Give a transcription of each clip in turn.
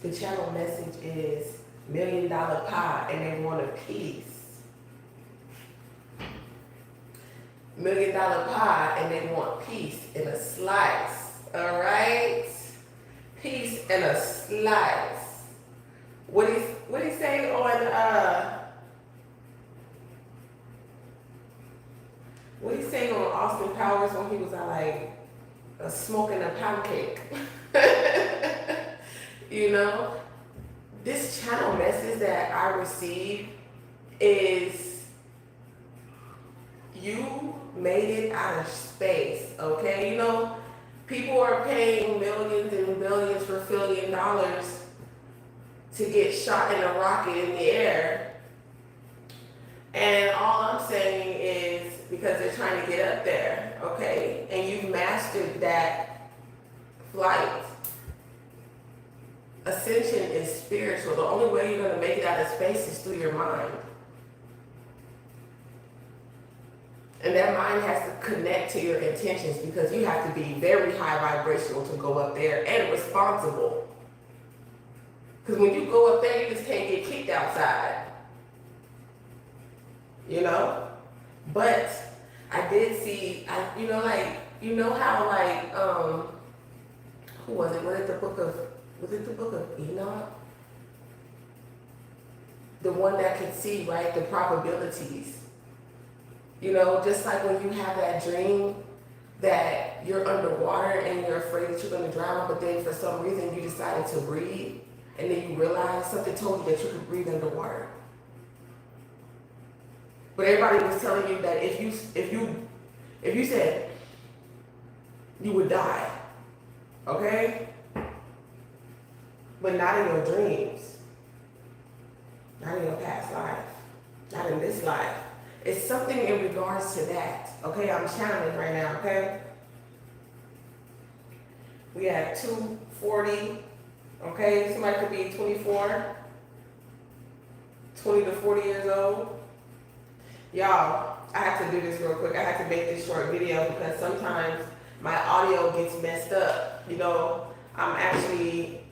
The channel message is $1,000,000 pie and they want a piece. $1,000,000 pie and they want peace in a slice. Alright? Peace in a slice. What he say on what he saying on Austin Powers when he was like smoking a pound cake? You know, this channel message that I received is you made it out of space, okay? You know, people are paying millions and billions for $1 billion to get shot in a rocket in the air. And all I'm saying is because they're trying to get up there, okay? And you've mastered that flight. Ascension is spiritual. The only way you're going to make it out of space is through your mind. And that mind has to connect to your intentions because you have to be very high vibrational to go up there and responsible. Because when you go up there, you just can't get kicked outside. You know? But I did see, you know how who was it? Was it the book of Enoch? The one that could see, right, the probabilities. You know, just like when you have that dream that you're underwater and you're afraid that you're going to drown, but then for some reason you decided to breathe, and then you realize something told you that you could breathe underwater. But everybody was telling you that if you said you would die, okay? But not in your dreams, not in your past life, not in this life. It's something in regards to that, okay? I'm channeling right now, okay? We have 240, okay? Somebody could be 24, 20 to 40 years old. Y'all, I have to do this real quick. I have to make this short video because sometimes my audio gets messed up. You know, I'm actually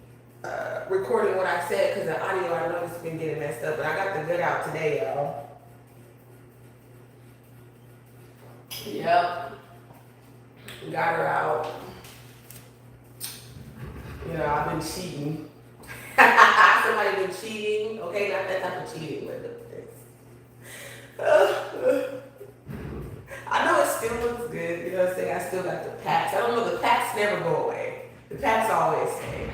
recording what I said because the audio I know has been getting messed up, but I got the good out today, y'all. Yep. Got her out. You know, I've been cheating. Somebody been cheating. Okay, not that type of cheating, but I know it still looks good. You know what I'm saying? I still got the packs. I don't know, the packs never go away. The packs always stay.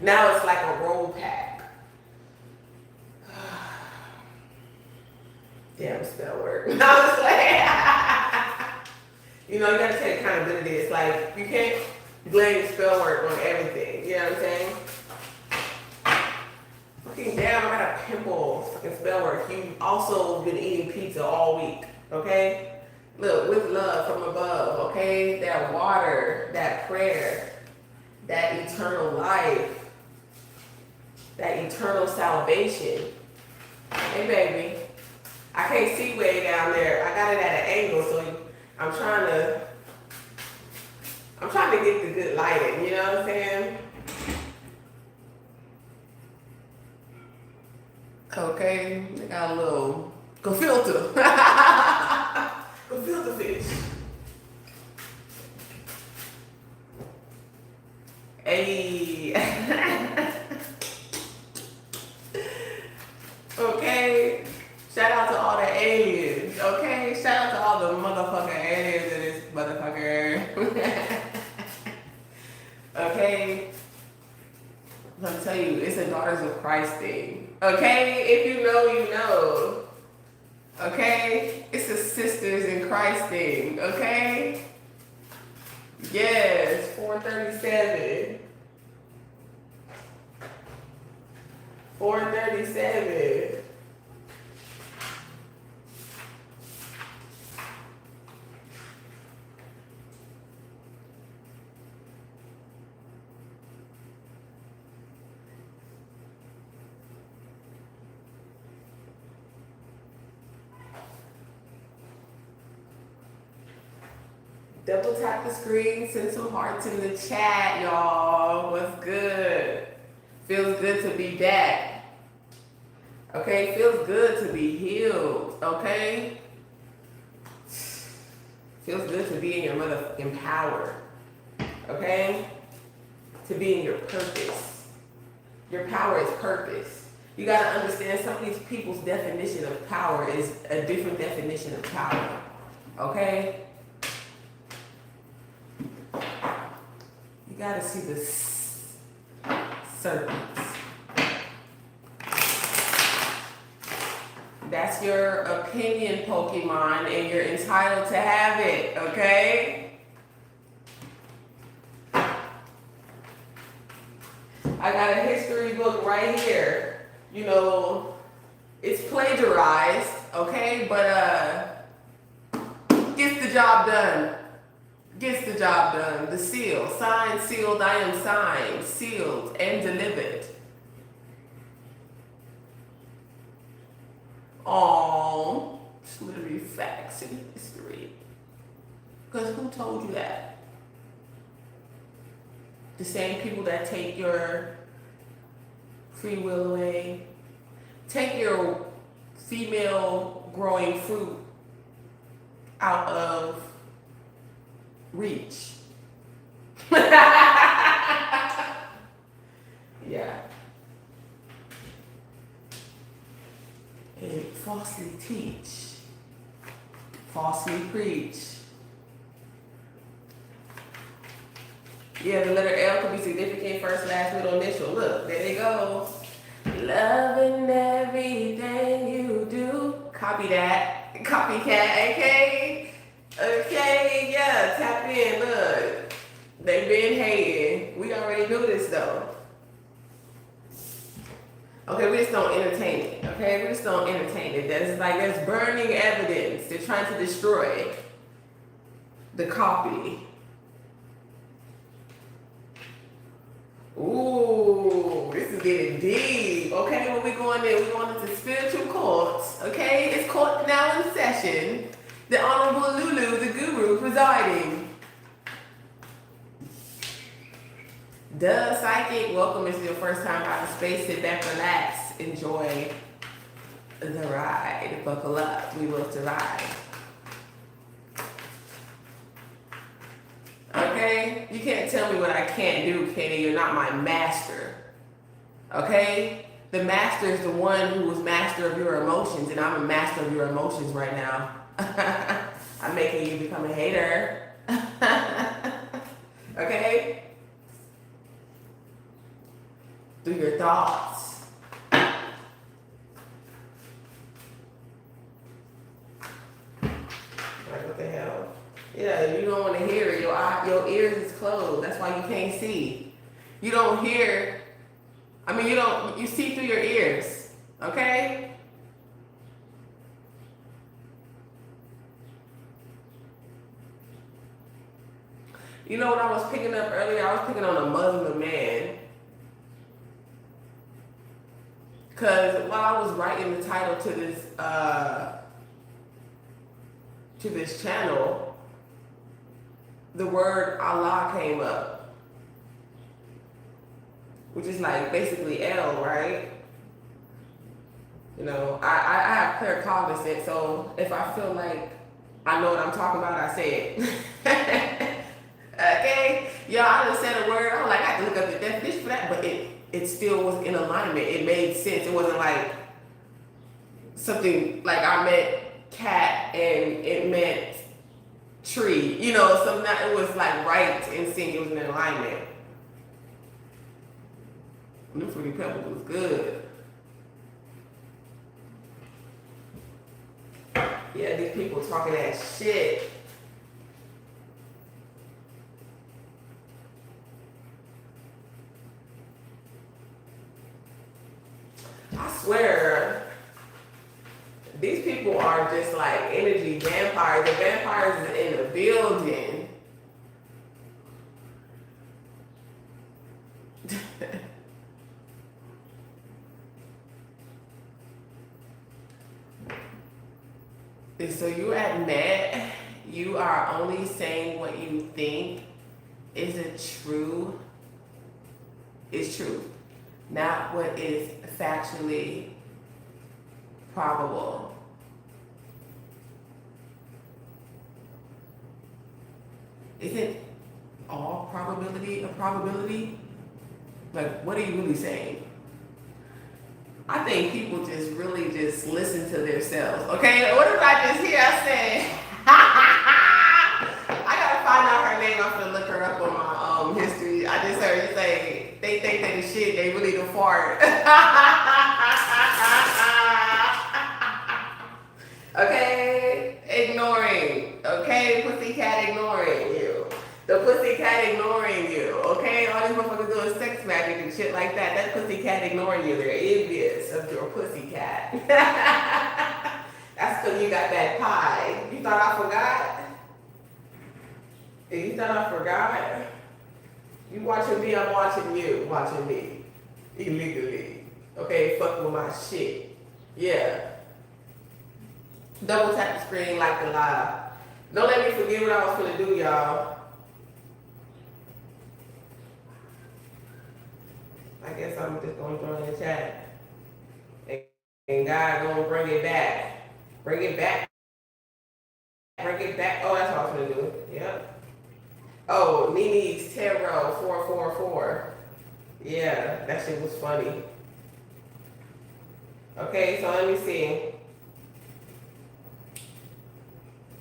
Now it's like a roll pack. Damn spell work. No, it's like, you know, you gotta take accountability. It's like, you can't blame spell work on everything. You know what I'm saying? Fucking damn, I got a pimple. Fucking spell work. You've also been eating pizza all week, okay? Look, with love from above, okay? That water, that prayer, that eternal life, that eternal salvation. Hey, baby. I can't see way down there. I got it at an angle, so I'm trying to get the good lighting, you know what I'm saying? Okay, they got a little filter. Filter fish. Hey. Okay. Shout out to all the aliens. Okay. Shout out to all the motherfucking aliens in this motherfucker. Okay. I'm gonna tell you, it's a Daughters of Christ thing. Okay? If you know, you know. Okay? It's a Sisters in Christ thing. Okay? Yes, 437. 437. Double tap the screen, send some hearts in the chat, y'all. What's good? Feels good to be back. Okay, feels good to be healed. Okay, feels good to be in your motherfucking power. Okay, to be in your purpose. Your power is purpose. You gotta understand some of these people's definition of power is a different definition of power. Okay? You gotta see the serpents. That's your opinion, Pokemon, and you're entitled to have it, okay? I got a history book right here. You know, it's plagiarized, okay? But gets the job done. Gets the job done. The seal. Signed, sealed, I am signed, sealed, and delivered. Oh, it's literally facts in history. Because who told you that? The same people that take your free will away, take your female growing fruit out of reach. Yeah. And falsely teach, falsely preach. Yeah, the letter L could be significant, first, last, middle, initial. Look, there they go. Loving everything you do. Copy that. Copycat, okay? Okay, yeah, tap in, look. They've been hating. We already knew this, though. Okay, we just don't entertain it, okay? We just don't entertain it. There's burning evidence. They're trying to destroy the copy. Ooh, this is getting deep. Okay, what we going in? We're going into spiritual courts. Okay, it's court now in session. The Honorable Lulu, the Guru, presiding. Duh, psychic. Welcome. If it's your first time out of space, sit back, relax, enjoy the ride. Buckle up. We will survive. Okay? You can't tell me what I can't do, Kenny. You're not my master. Okay? The master is the one who was master of your emotions, and I'm a master of your emotions right now. I'm making you become a hater. Okay? Through your thoughts. Like, what the hell? Yeah, you don't want to hear it. Your ears is closed. That's why you can't see. You don't hear. I mean, you see through your ears. Okay? You know what I was picking up earlier? I was picking on a Muslim man. Because while I was writing the title to this channel, the word Allah came up, which is like basically L, right? You know, I have clear cognizance, so if I feel like I know what I'm talking about, I say it. Okay? Y'all, I done said a word, I'm like, I have to look up the definition for that, but it still was in alignment. It made sense. It wasn't like something like I meant cat and it meant tree. You know, it was like right in sync. It was in alignment. Them Fruity Pebbles was good. Yeah, these people talking that shit. I swear, these people are just like energy vampires. The vampires is in the building. So you admit you are only saying what you think is true. not what is factually probable. Isn't all probability a probability? Like, what are you really saying? I think people just really just listen to themselves. Okay, what did I just hear? I said, I gotta find out her name. I'm gonna look her up on my history. I just heard you say they think they the shit. They really the fart. Okay, ignoring. Okay, pussycat ignoring you. The pussycat ignoring you. Okay, all these motherfuckers doing sex magic and shit like that. That pussycat ignoring you. They're envious of your pussycat. That's because you got that pie. You thought I forgot? You thought I forgot? You watching me, I'm watching you. Watching me. Illegally. Okay, fuck with my shit. Yeah. Double tap the screen like the live. Don't let me forget what I was gonna do, y'all. I guess I'm just gonna throw in the chat. And God gonna bring it back. Bring it back. Bring it back. Oh, that's what I was gonna do. Yep. Oh, Nini's Tarot 444. Yeah, that shit was funny. Okay, so let me see.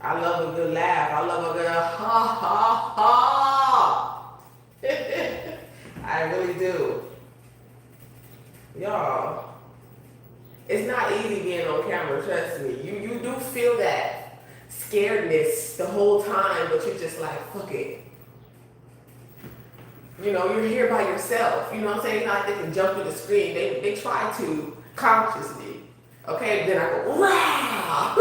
I love a good laugh. I love a good ha ha ha. I really do. Y'all, it's not easy being on camera, trust me. You do feel that scaredness the whole time, but you're just like, fuck it. You know, you're here by yourself. You know what I'm saying? It's not like they can jump through the screen. They try to consciously. Okay, then I go, rah!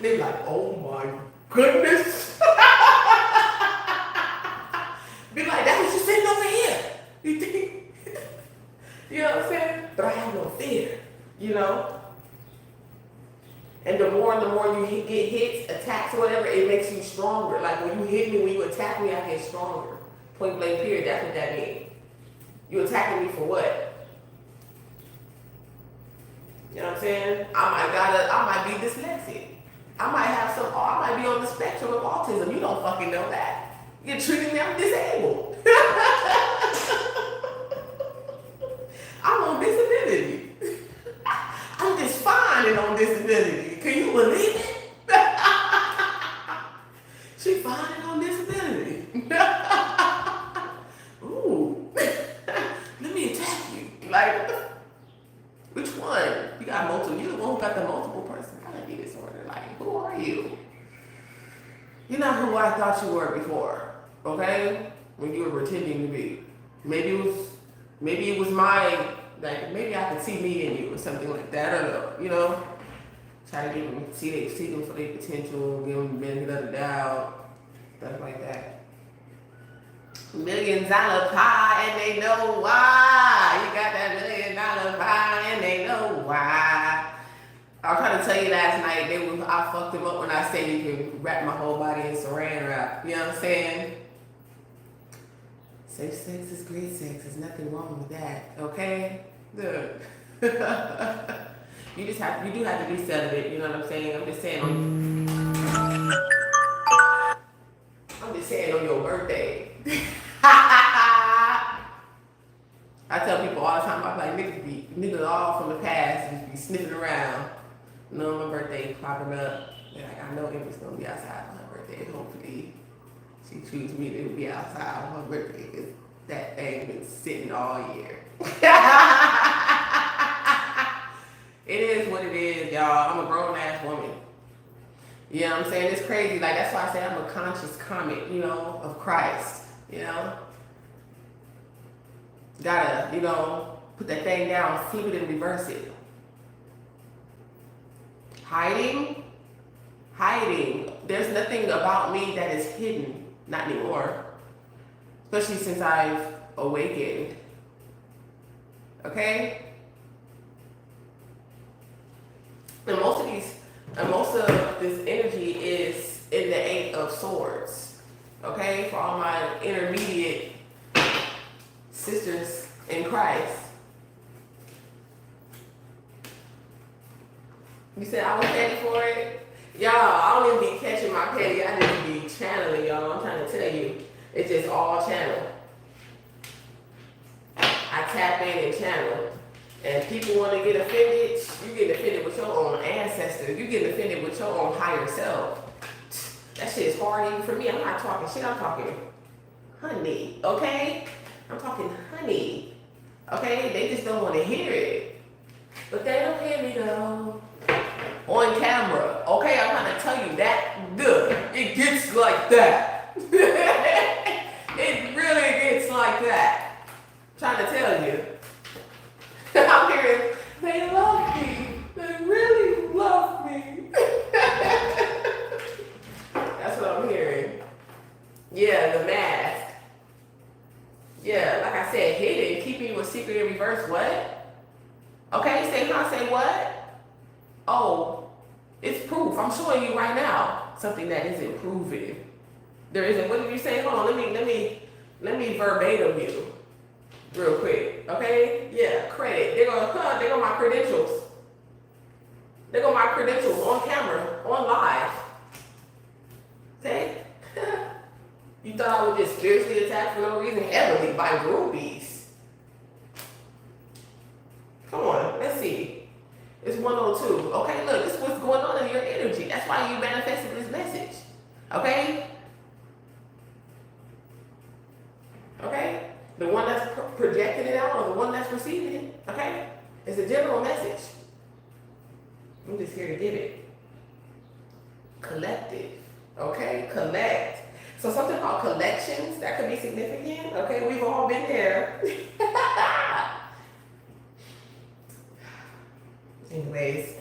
They're like, oh my goodness. Be like, that's what you're sitting over here. You think? You know what I'm saying? But I have no fear, you know? And the more you get hits, attacks, or whatever, it makes you stronger. Like when you hit me, when you attack me, I get stronger. Point blank period, that's what that means. You attacking me for what? You know what I'm saying? I might be dyslexic. I might be on the spectrum of autism. You don't fucking know that. You're treating me, I'm disabled. I'm on disability. I'm just fine and on disability. Can you believe it? She fine and on disability. Ooh. Let me attack you. Like, which one? You got multiple. You're the one who got the multiple personality disorder. Like, who are you? You're not who I thought you were before. Okay? When you were pretending to be. Maybe it was my, like, maybe I could see me in you or something like that. I don't know, you know? Try to give them, see them for their potential, give them the benefit of the doubt, stuff like that. $1 million pie and they know why. You got that $1 million pie and they know why. I was trying to tell you last night, I fucked them up when I said you can wrap my whole body in saran wrap. You know what I'm saying? Safe sex is great sex. There's nothing wrong with that. Okay? Good. You do have to be celibate, you know what I'm saying? I'm just saying on your birthday. I tell people all the time, I'm like, niggas all from the past just be sniffing around. You know, my birthday popping up. They're like, I know Empress gonna be outside on her birthday. Hopefully she chooses me to be outside on her birthday because that thing been sitting all year. It is what it is, y'all. I'm a grown ass woman. You know what I'm saying? It's crazy. Like, that's why I say I'm a conscious comet, you know, of Christ. You know? Gotta, you know, put that thing down, flip it and reverse it. Hiding. There's nothing about me that is hidden. Not anymore. Especially since I've awakened. Okay? And most of this energy is in the 8 of Swords. Okay? For all my intermediate sisters in Christ. You said I was petty for it? Y'all, I don't even be catching my petty. I just be channeling, y'all. I'm trying to tell you. It's just all channel. I tap in and channel. And people want to get offended. You get offended with your own ancestors. You get offended with your own higher self. That shit is hard even for me. I'm not talking shit. I'm talking honey. Okay? I'm talking honey. Okay? They just don't want to hear it. But they don't hear me though. On camera. Okay? I'm trying to tell you that good. It gets like that. It really gets like that. I'm trying to tell you. I'm hearing, they love me. They really love me. That's what I'm hearing. Yeah, the mask. Yeah, like I said, hidden, keeping you a secret in reverse. What? Okay, say what? Oh, it's proof. I'm showing you right now something that isn't proven. There isn't. What did you say? Hold on. Let me verbatim you. Real quick, okay? Yeah, credit. They go my credentials. They go my credentials on camera, on live. Okay? You thought I would just spiritually attack for no reason? Heavily by groupies. Come on, let's see. It's 102. Okay, look, this is what's going on in your energy. That's why you manifested this message. Okay? Okay? The one that's projecting it out or the one that's receiving it, okay? It's a general message. I'm just here to give it. Collective, okay? Collect. So something called collections, that could be significant, okay? We've all been there. Anyways,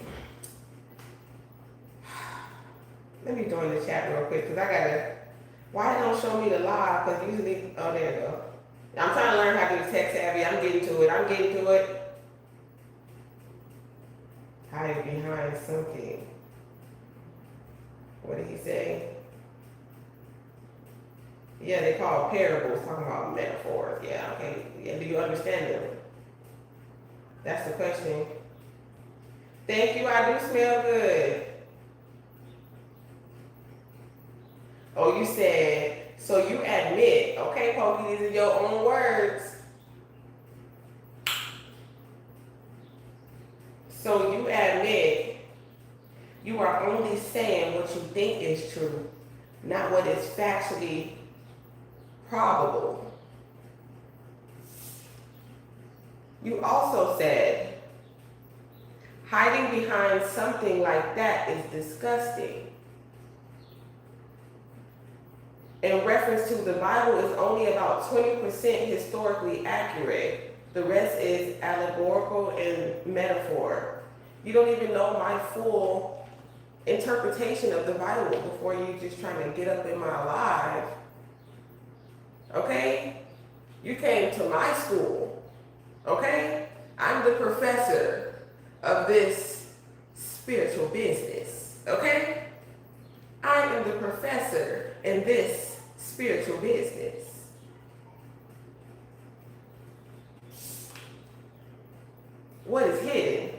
let me join the chat real quick because I gotta, why it don't show me the live? Because usually, oh, there you go. I'm trying to learn how to do tech savvy. I'm getting to it. Hide behind something. What did he say? Yeah, they call parables, talking about metaphors. Yeah, okay. Yeah, do you understand them? That's the question. Thank you, I do smell good. Oh, you said, so you admit, okay, Pokey, these are your own words. So you admit you are only saying what you think is true, not what is factually probable. You also said hiding behind something like that is disgusting. In reference to the Bible is only about 20% historically accurate. The rest is allegorical and metaphor. You don't even know my full interpretation of the Bible before you just trying to get up in my life. Okay? You came to my school. Okay? I'm the professor of this spiritual business. Okay? I am the professor in this spiritual business. What is hidden?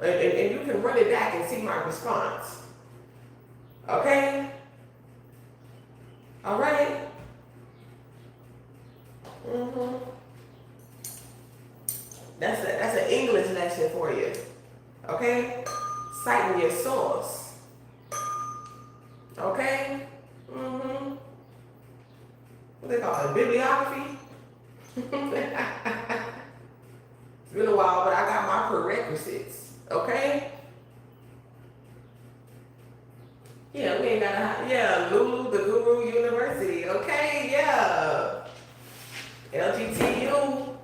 And you can run it back and see my response. Okay? All right? That's an English lesson for you. Okay? Citing your source. Okay? What they call it? Bibliography? It's been a while, but I got my prerequisites. Okay? Yeah, we ain't gotta, yeah, Lulu, the Guru University. Okay, yeah. LGTU.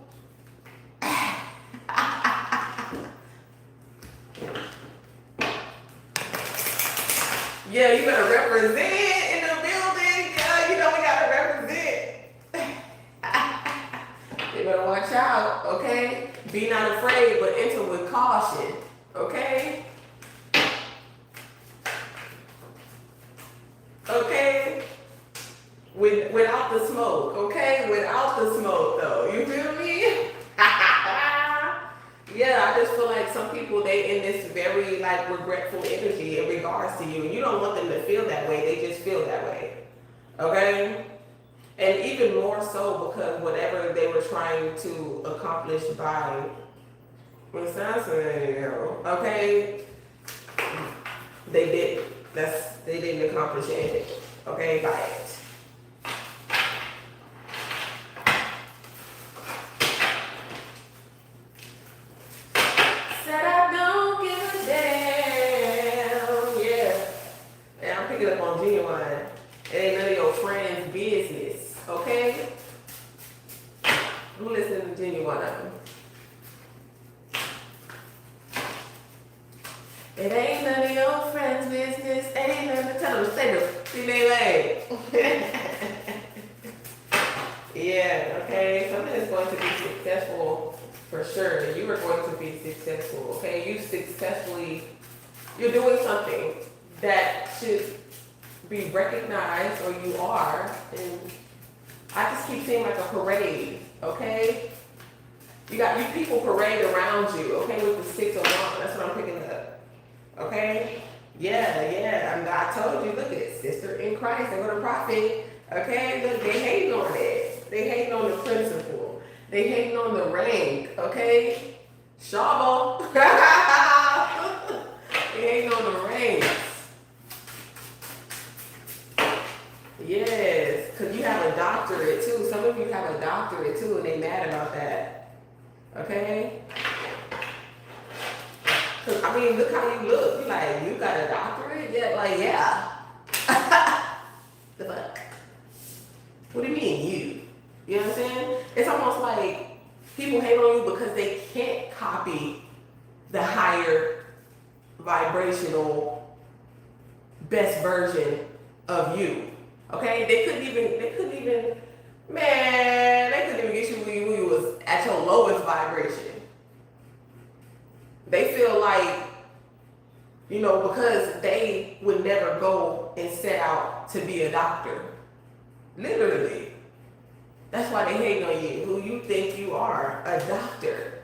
Yeah, you better represent in the building. You know we gotta represent. You better watch out, okay? Be not afraid, but enter with caution, okay? Okay? Without without the smoke, okay? Without the smoke, though. You feel me? Yeah, I just feel like some people, they in this very like regretful energy in regards to you. And you don't want them to feel that way. They just feel that way. Okay? And even more so because whatever they were trying to accomplish by assassinating you, okay? They didn't. They didn't accomplish anything. Okay, by it. Said I don't give a damn. Yeah. And I'm picking up on Genuine. It ain't none of your friends' business. Okay? Who listening to Genuine? It ain't none of your friends' business. Ain't none of tell them. Say the female way. Yeah, okay. Something is going to be successful for sure. You are going to be successful. Okay, you're doing something that should be recognized, or you are. And I just keep seeing like a parade. Okay, you people parade around you. Okay, with the 6 of Wands. That's what I'm picking up. Okay. Yeah. I told you, look at sister in Christ and what a prophet. Okay, look, they hating on it. They hating on the principle. They hating on the rank. Okay, Shabo. They hating on the ranks. Yes, because you have a doctorate too. Some of you have a doctorate too, and they mad about that. Okay. I mean, look how you look. You like, you got a doctorate? Yeah, like, yeah. The fuck? What do you mean, you? You know what I'm saying? It's almost like people hate on you because they can't copy the higher vibrational best version of you. Okay? They couldn't even, man, they couldn't even get you when you was at your lowest vibration. They feel like, because they would never go and set out to be a doctor. Literally. That's why they hate on you, who you think you are, a doctor.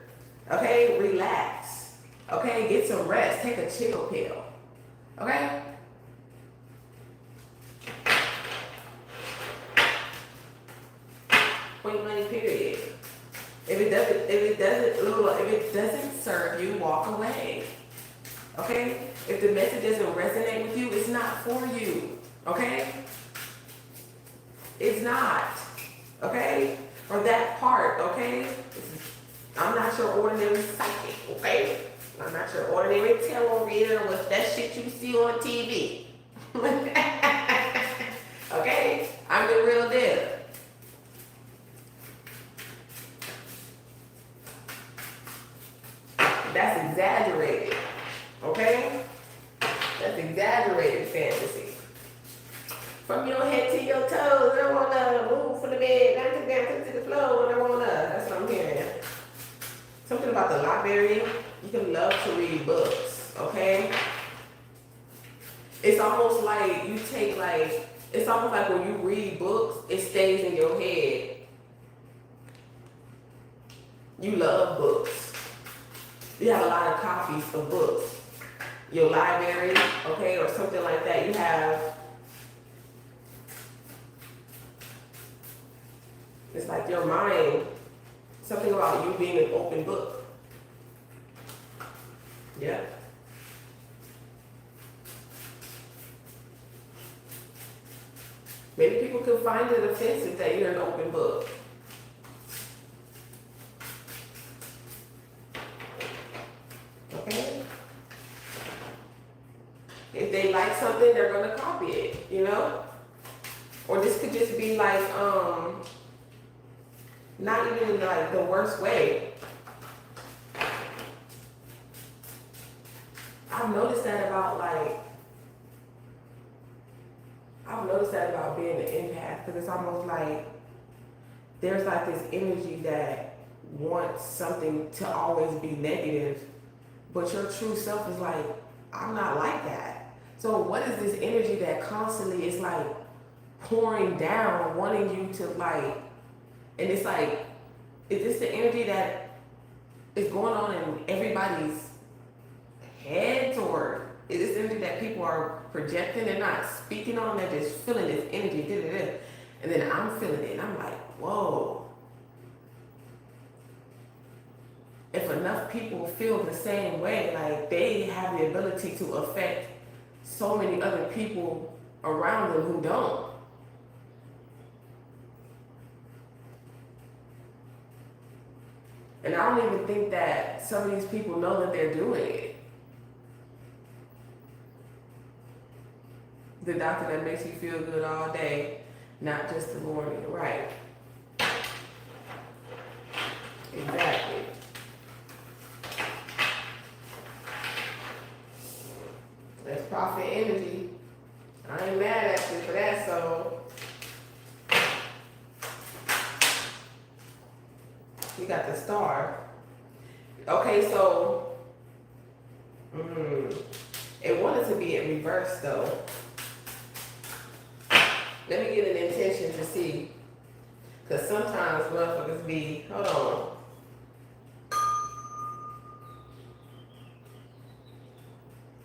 Okay? Relax. Okay? Get some rest. Take a chill pill. Okay? Point blank, period. If it doesn't serve you, walk away. Okay? If the message doesn't resonate with you, it's not for you. Okay? It's not. Okay? Or that part, okay? I'm not your ordinary psychic, okay? I'm not your ordinary tarot reader with that shit you see on TV. Okay? I'm the real deal. That's exaggerated. Okay? That's exaggerated fantasy. From your head to your toes, I wanna move from the bed, down to the floor, and I wanna. That's what I'm hearing. Something about the library. You can love to read books, okay? It's almost like you take it's almost like when you read books, it stays in your head. You love books. You have a lot of copies of books. Your library, okay, or something like that. You have, it's like your mind, something about you being an open book. Yeah. Maybe people could find it offensive that you're an open book. Okay? If they like something, they're gonna copy it, Or this could just be like, not even in like the worst way. I've noticed that about being an empath, because it's almost like there's like this energy that wants something to always be negative, but your true self is like, I'm not like that. So what is this energy that constantly is like pouring down, wanting you to like, and it's like, is this the energy that is going on in everybody's heads, or is this energy that people are projecting and not speaking on? They're just feeling this energy, and then I'm feeling it, and I'm like, whoa. If enough people feel the same way, like they have the ability to affect so many other people around them who don't. And I don't even think that some of these people know that they're doing it. The doctor that makes you feel good all day, not just the morning, right? Exactly. That's profit energy. I ain't mad at you for that, so. You got the star. Okay, so. It wanted to be in reverse, though. Let me get an intention to see. Because sometimes motherfuckers be, hold on.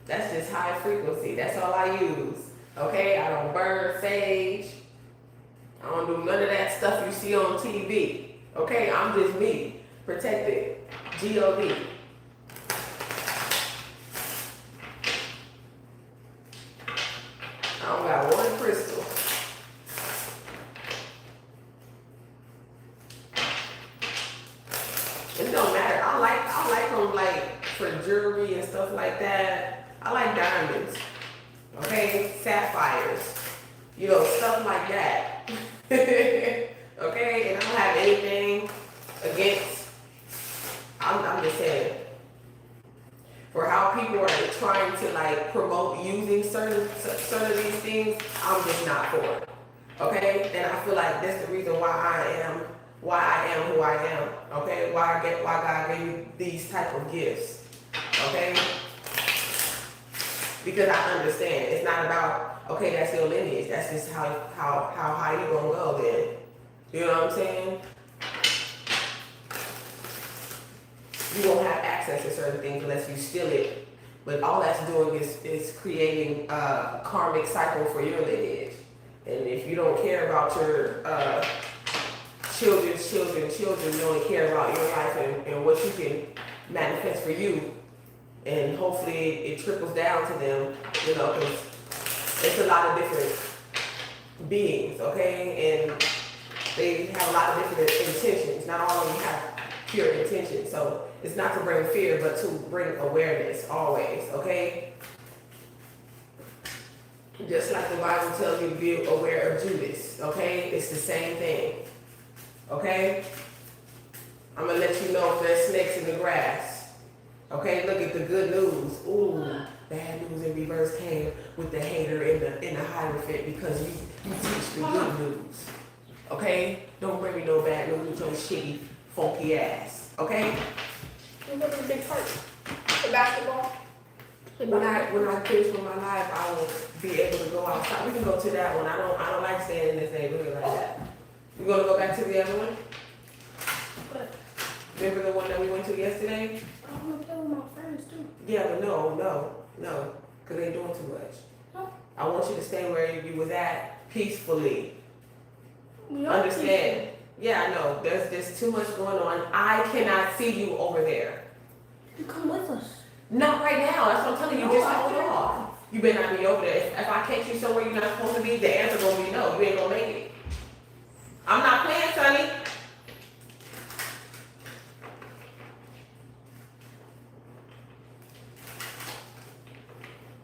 That's just high frequency. That's all I use. Okay? I don't burn sage. I don't do none of that stuff you see on TV. Okay? I'm just me. Protected. G-O-D. I don't got one crystal. It don't matter. I like them like for jewelry and stuff like that. I like diamonds, okay, sapphires, stuff like that. Okay, and I don't have anything against. I'm just saying, for how people are trying to like promote using certain of these things, I'm just not for it. Okay, and I feel like that's the reason why I am who I am. Okay, why God gave me these type of gifts. Okay. Because I understand. It's not about, okay, that's your lineage. That's just how high you gonna go then. You know what I'm saying? You won't have access to certain things unless you steal it. But all that's doing is creating a karmic cycle for your lineage. And if you don't care about your children's children, you only care about your life and what you can manifest for you. And hopefully it trickles down to them, because it's a lot of different beings, okay? And they have a lot of different intentions. Not all of them have pure intentions. So it's not to bring fear, but to bring awareness always, okay? Just like the Bible tells you to be aware of Judas, okay? It's the same thing, okay? I'm going to let you know if there's snakes in the grass. Okay, look at the good news. Ooh, bad news in reverse came with the hater in the Hierophant because you teach the good news. Okay? Don't bring me no bad news with your shitty, funky ass. Okay? What's the big part? The basketball? When I finish with my life, I will be able to go outside. We can go to that one. I don't like staying in this neighborhood like that. You gonna go back to the other one? What? Remember the one that we went to yesterday? I want to play with my friends too. Yeah, but no, because they doing too much. Huh? I want you to stay where you was at peacefully. We Understand? Yeah, I know. There's too much going on. I cannot see you over there. You come with us. Not right now. That's what I'm telling you. No, Just I hold can't. off. You better not be over there. If I catch you somewhere you're not supposed to be, the answer gonna be no. You ain't gonna make it. I'm not playing, Sonny.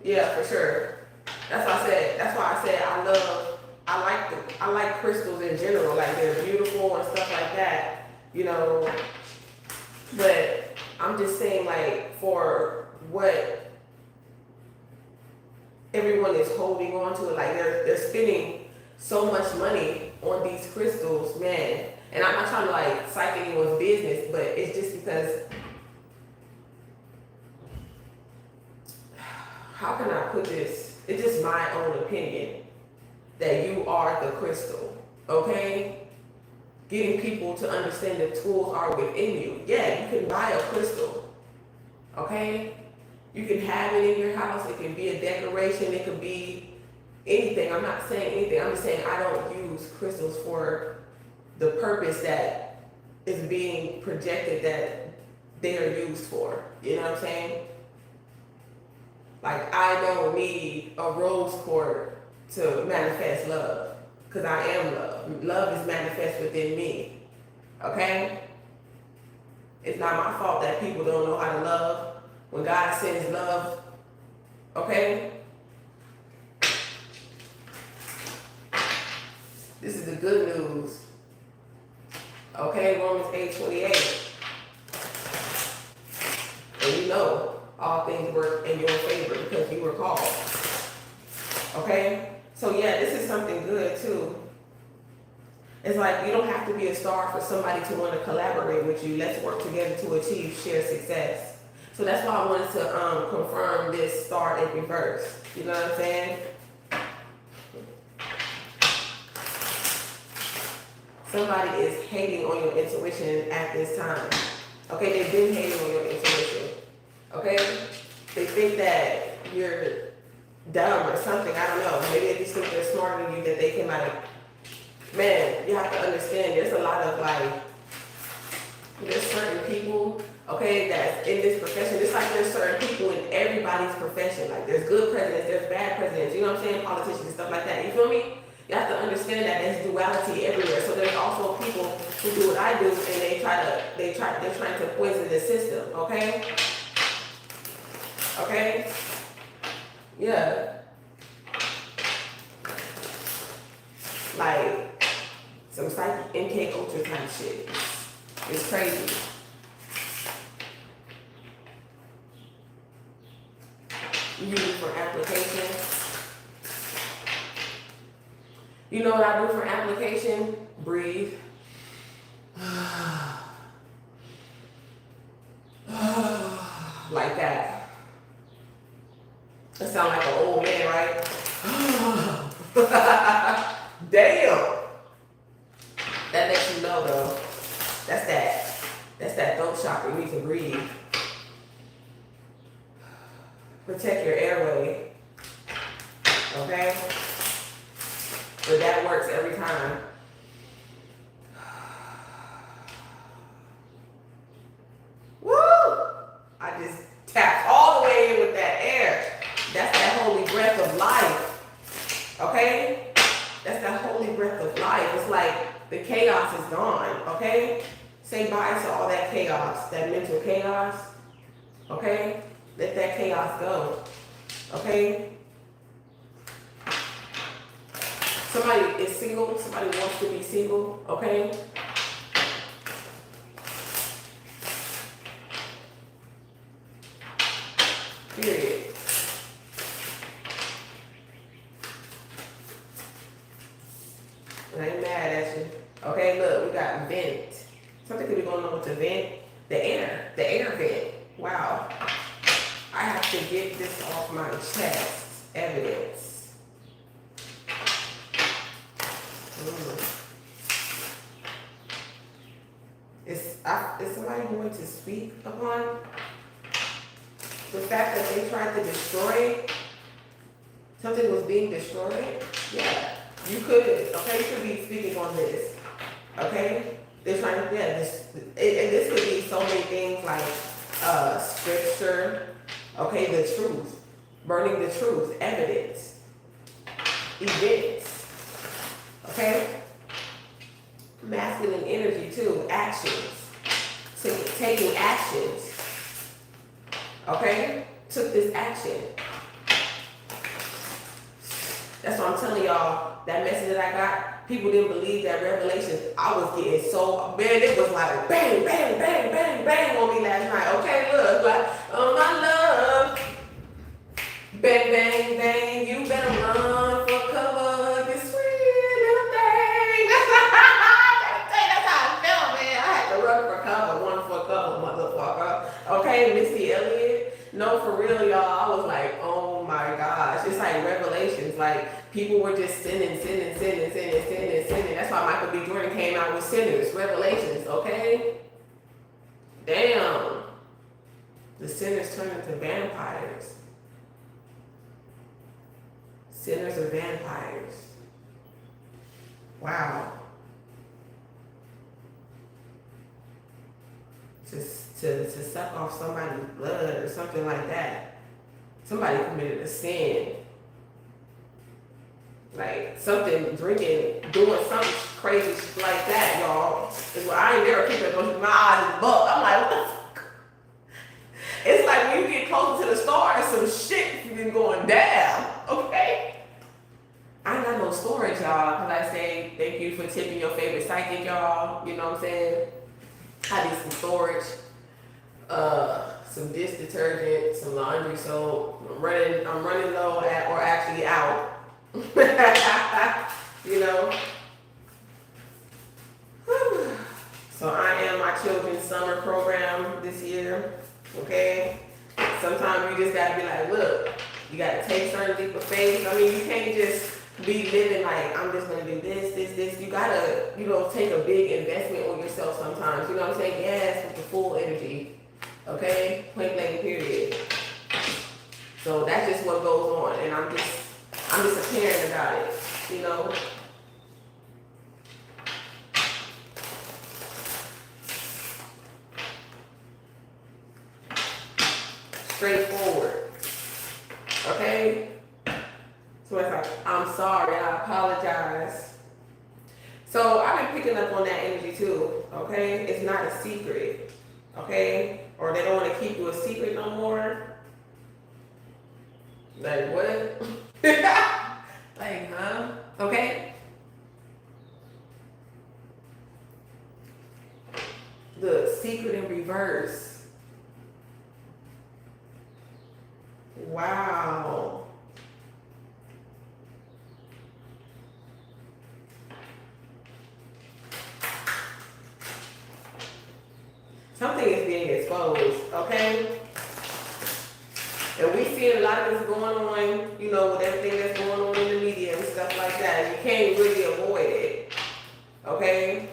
Yeah, for sure. That's why I said I like crystals in general. Like they're beautiful and stuff like that. But I'm just saying, like, for what everyone is holding on to, like they're spending so much money on these crystals, man. And I'm not trying to like psych anyone's business, but it's just because, how can I put this? It's just my own opinion. that you are the crystal, okay? Getting people to understand the tools are within you. Yeah, you can buy a crystal, okay? You can have it in your house. It can be a decoration. It could be anything. I'm not saying anything. I'm just saying I don't use crystals for the purpose that is being projected that they are used for. You know what I'm saying? Like, I don't need a rose quartz to manifest love, because I am love. Love is manifest within me, okay? It's not my fault that people don't know how to love when God sends love, okay? This is the good news, okay? Romans 8:28. And you know all things work in your favor because you were called, okay? So yeah, this is something good too. It's like you don't have to be a star for somebody to want to collaborate with you. Let's work together to achieve shared success. So that's why I wanted to confirm this star in reverse. You know what I'm saying? Somebody is hating on your intuition at this time. Okay, they've been hating on your intuition. Okay? They think that you're dumb or something. I don't know. Maybe they just think they're smarter than you, that they can like, man, you have to understand there's a lot of like, there's certain people, okay, that's in this profession. It's like there's certain people in everybody's profession. Like there's good presidents, there's bad presidents, you know what I'm saying? Politicians and stuff like that. You feel me? You have to understand that there's duality everywhere. So there's also people who do what I do and they're trying to poison the system, okay? Okay? Yeah. Like some psychic MK Ultra type shit. It's crazy. You use it for application. You know what I do for application? Breathe. Like that. That sounds like an old man, right? Damn. That lets you know though. That's that throat chakra. You need to breathe. Protect your airway. Okay? But that works every time. Woo! I just tapped all the way in with that air. That's that holy breath of life. Okay? That's that holy breath of life. It's like the chaos is gone. Okay? Say bye to all that chaos, that mental chaos. Okay? Let that chaos go. Okay? Somebody is single, somebody wants to be single, okay? Period. I ain't mad at you. Okay, look, we got vent. Something could be going on with the vent. The air vent. Wow. I have to get this off my chest. Evidence. Is somebody going to speak upon the fact that they tried to destroy something was being destroyed? Yeah, you could. Okay, you could be speaking on this. Okay, they're trying to. Yeah, and this could be so many things like scripture. Okay, the truth, burning the truth, evidence, events. Okay. Masculine energy too, actions, taking actions, okay? Took this action. That's what I'm telling y'all, that message that I got, people didn't believe that revelation. I was getting so, man, it was like bang, bang, bang, bang, bang on me last night. Okay, look, like, oh my love, bang, bang, bang, you better run for cover, this sweet little thing. Run for cover, one for cover, motherfucker. Okay, Missy Elliott. No, for real, y'all. I was like, oh my gosh. It's like revelations. Like people were just sinning. That's why Michael B. Jordan came out with Sinners, Revelations, okay? Damn. The sinners turn into vampires. Sinners are vampires. Wow. To suck off somebody's blood or something like that. Somebody committed a sin. Like something, drinking, doing something crazy like that, y'all. Is what I ain't never keep it going. My eyes is bugged. I'm like, what the fuck? It's like when you get closer to the stars, some shit been going down. Okay? I ain't got no storage, y'all. Cause I say thank you for tipping your favorite psychic, y'all. You know what I'm saying? I need some storage. Some dish detergent, some laundry soap. I'm running low at, or actually out. You know. So I am my children's summer program this year. Okay. Sometimes you just gotta be like, look, you gotta take certain leap of faith. I mean, you can't just be living like I'm just gonna do this. You gotta, take a big investment on yourself sometimes. You know what I'm saying? Yes, with the full energy. Okay? Point blank period. So that's just what goes on, and I'm just a parent about it, you know. Straightforward. Okay? So it's like, I'm sorry, I apologize. So I've been picking up on that energy too, okay? It's not a secret, okay? Or they don't want to keep you a secret no more. Like, what? Like, huh? Okay? The secret in reverse. Wow. Something is being exposed, okay? And we see a lot of this going on, with everything that's going on in the media and stuff like that. You can't really avoid it, okay?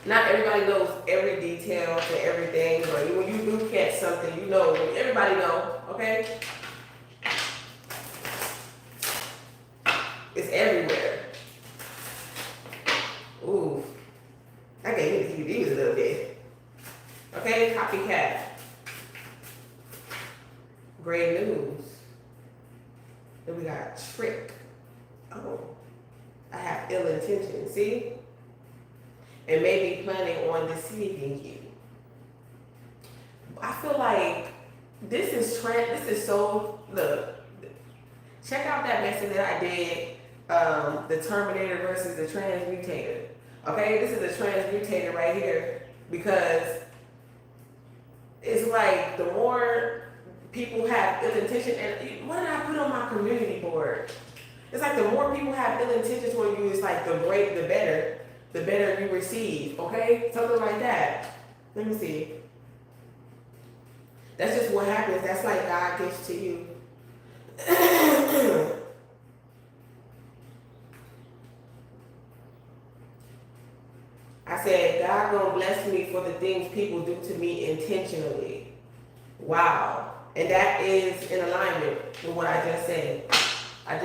Not everybody knows every detail to everything, but when you do catch something, everybody know, okay? It's everywhere. Ooh. I gave you the DVDs a little bit. Okay, copycat. Great news. Then we got trick. Oh, I have ill intention. See? And maybe planning on deceiving you. I feel like this is so, look, check out that message that I did, the Terminator versus the Transmutator. Okay, this is a transmutator right here, because it's like the more people have ill intention, and what did I put on my community board? It's like the more people have ill intentions toward you, it's like the better you receive, okay? Something like that. Let me see. That's just what happens. That's like God gives to you. I said, God gonna bless me for the things people do to me intentionally. Wow. And that is in alignment with what I just said. I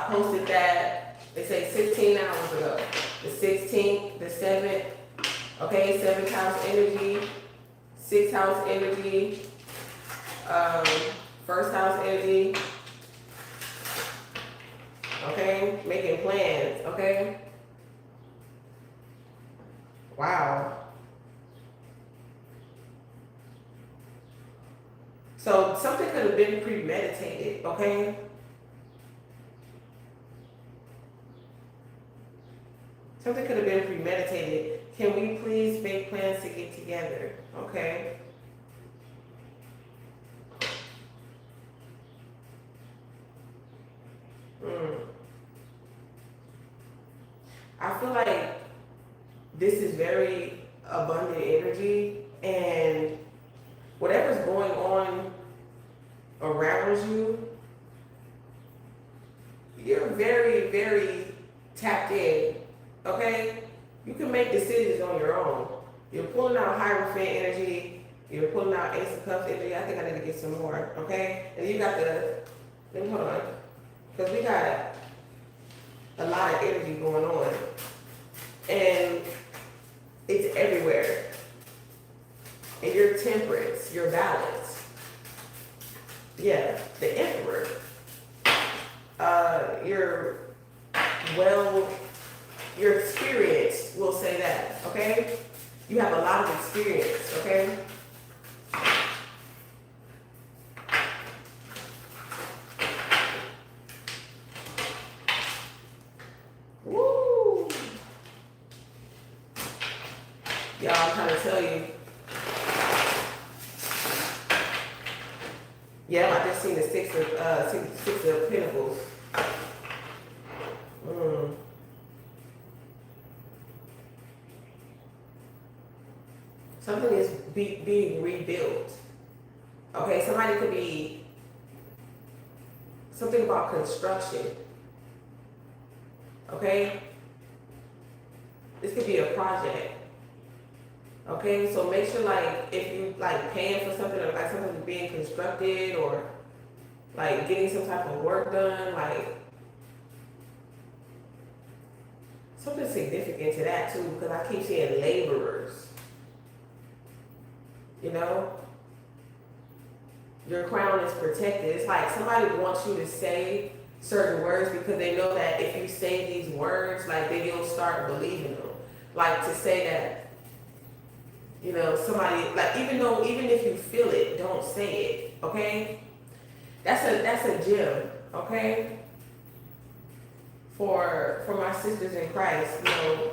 posted that, they say 16 hours ago. The 16th, the 7th, okay, 7th house energy, 6th house energy, 1st house energy, okay, making plans, okay. Wow. So something could have been premeditated, okay? Something could have been premeditated. Can we please make plans to get together, okay? I feel like this is very abundant energy, and whatever's going on around you, you're very, very tapped in, okay? You can make decisions on your own. You're pulling out Hierophant energy, you're pulling out Ace of Cups energy. I think I need to get some more, okay? And you got let me hold on, because we got a lot of energy going on, and it's everywhere. And your temperance, your balance. Yeah, the Emperor. Your experience will say that, okay? You have a lot of experience, okay? Woo! Y'all, I'm trying to tell you. Yeah, I just seen the six of Pentacles. Something is being rebuilt. Okay, somebody could be something about construction. Okay, this could be a project. Okay, so make sure, like, if you like paying for something, or like something being constructed, or like getting some type of work done, like something significant to that too, because I keep seeing laborers. You know, your crown is protected. It's like somebody wants you to say certain words because they know that if you say these words, like, then you'll start believing them. Like, to say that, you know, somebody, like, even if you feel it, don't say it, okay? That's a gem, okay? For my sisters in Christ, you know,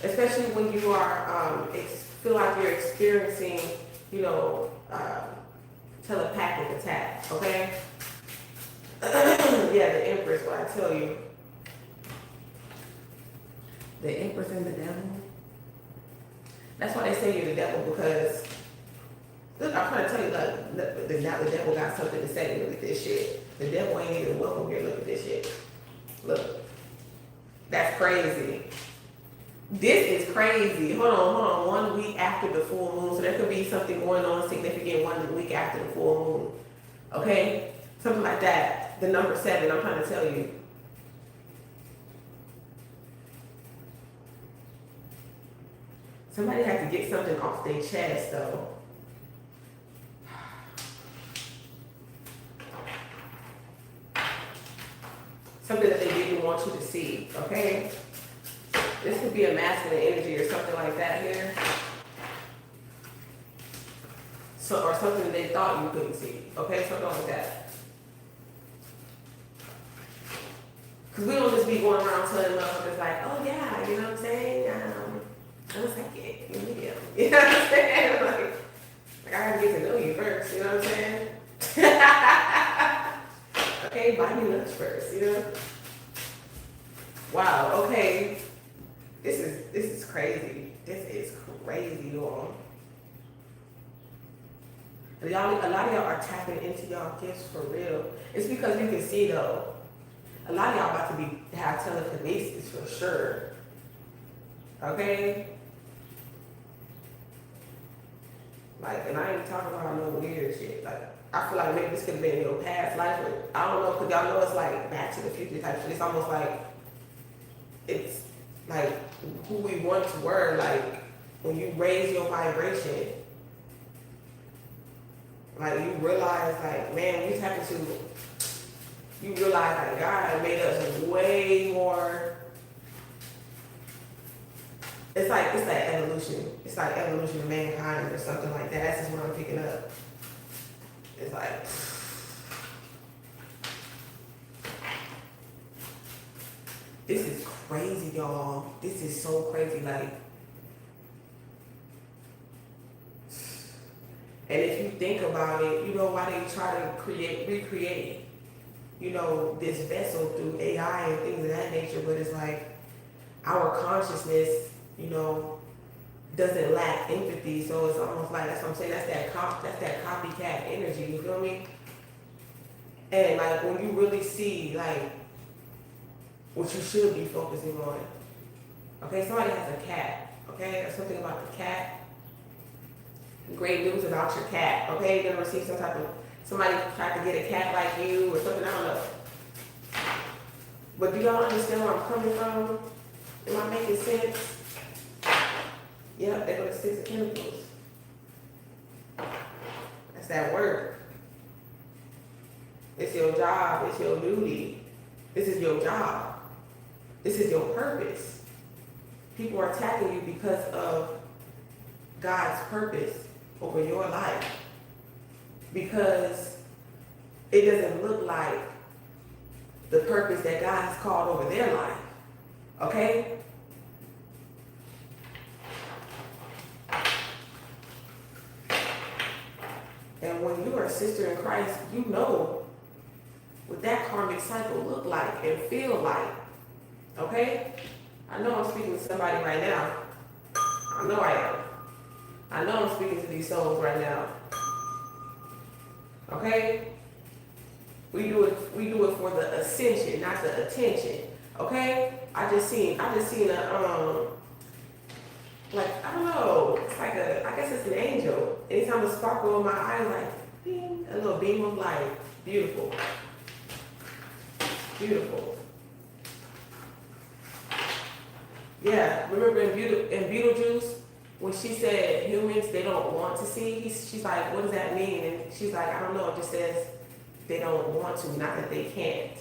especially when you are feel like you're experiencing, you know, telepathic attack, okay? Yeah, the Empress, what I tell you. The Empress and the Devil. That's why they say you're the devil, because look, I'm trying to tell you, like, now the devil got something to say. Look at this shit. The devil ain't even welcome here. Look at this shit. Look. That's crazy. This is crazy. Hold on. 1 week after the full moon. So there could be something going on significant 1 week after the full moon. Okay? Something like that. The number 7, I'm trying to tell you. Somebody has to get something off their chest, though. Something that they didn't want you to see, okay? This could be a masculine energy or something like that here. So, or something that they thought you couldn't see, okay? Something like that. Because we don't just be going around telling motherfuckers like, oh yeah, you know what I'm saying? I'm a psychic, you're medium. You know what I'm saying? Like I gotta get to know you first, you know what I'm saying? Okay, buy me lunch first, you know? Wow, okay. This is crazy. This is crazy, y'all. A lot of y'all are tapping into y'all gifts for real. It's because you can see, though. A lot of y'all about to have telekinesis for sure. Okay? Like, and I ain't talking about no weird shit. Like, I feel like maybe this could have been in your past life, but I don't know, because y'all know it's like Back to the Future type shit. It's almost like, it's like who we once were, like when you raise your vibration, like you realize, like, man, we tap into, you realize like God made us way more. It's like evolution. It's like evolution of mankind or something like that. That's just what I'm picking up. It's like, this is crazy, y'all. This is so crazy, like. And if you think about it, you know why they try to recreate, you know, this vessel through AI and things of that nature, but it's like our consciousness, you know, doesn't lack empathy, so it's almost like, that's what I'm saying, that's that copycat energy, you feel me? And like when you really see like what you should be focusing on. Okay, somebody has a cat, okay, or something about the cat. Great news about your cat, okay? You're gonna receive some type of, somebody tried to get a cat like you or something, I don't know. But do y'all understand where I'm coming from? Am I making sense? Yep, they go to 6 of chemicals. That's that work. It's your job, it's your duty. This is your job. This is your purpose. People are attacking you because of God's purpose over your life. Because it doesn't look like the purpose that God has called over their life. Okay? And when you are a sister in Christ, you know what that karmic cycle look like and feel like. Okay? I know I'm speaking to somebody right now. I know I am. I know I'm speaking to these souls right now. Okay? We do it for the ascension, not the attention. Okay? I just seen a like, I don't know, it's like I guess it's an angel. Anytime a sparkle in my eye, like, bing, a little beam of light. Beautiful. Beautiful. Yeah, remember in Beetlejuice, when she said humans, they don't want to see, she's like, what does that mean? And she's like, I don't know, it just says they don't want to, not that they can't.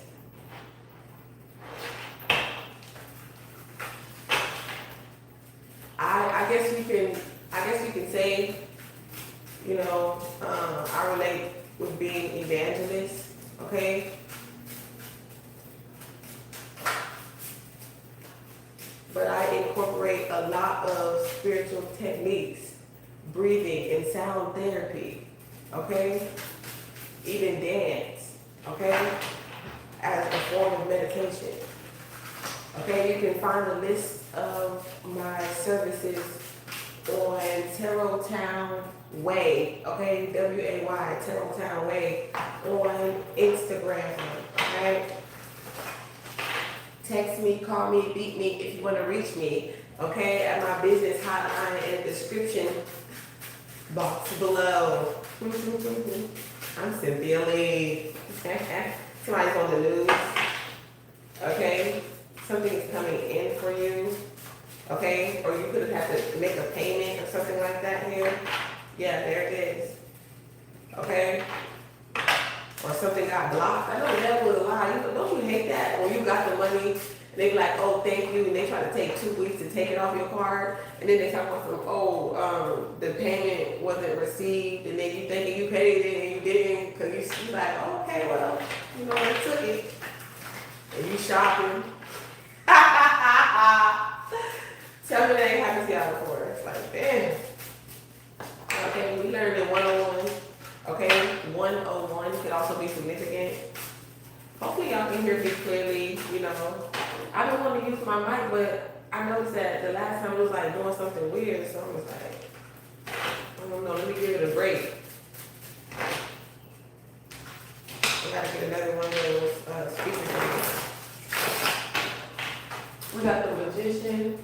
I guess you can say, you know, I relate with being evangelist, okay? But I incorporate a lot of spiritual techniques, breathing and sound therapy, okay? Even dance, okay? As a form of meditation. Okay, you can find a list of my services on Tarottown Way, okay? W-A-Y, Tarottown Way, on Instagram, okay? Text me, call me, beat me if you want to reach me, okay? At my business hotline in the description box below. I'm Cynthia Lee. Somebody's on the news, okay? Something is coming in for you, okay? Or you could have to make a payment or something like that here. Yeah, there it is, okay? Or something got blocked. I know the devil is a lie. Don't you hate that? When you got the money, and they be like, oh, thank you, and they try to take 2 weeks to take it off your card, and then they talk about some, the payment wasn't received, and then you thinking you paid it and you didn't, because you like, oh, okay, well, you know, I took it, and you shopping. Tell me that ain't happened to y'all before. It's like, damn. Okay, we learned in 101. Okay, 101 could also be significant. Hopefully y'all can hear me clearly, you know. I don't want to use my mic, but I noticed that the last time it was like doing something weird, so I was like, I don't know, let me give it a break. I gotta get another one of those speakers. We got the Magician.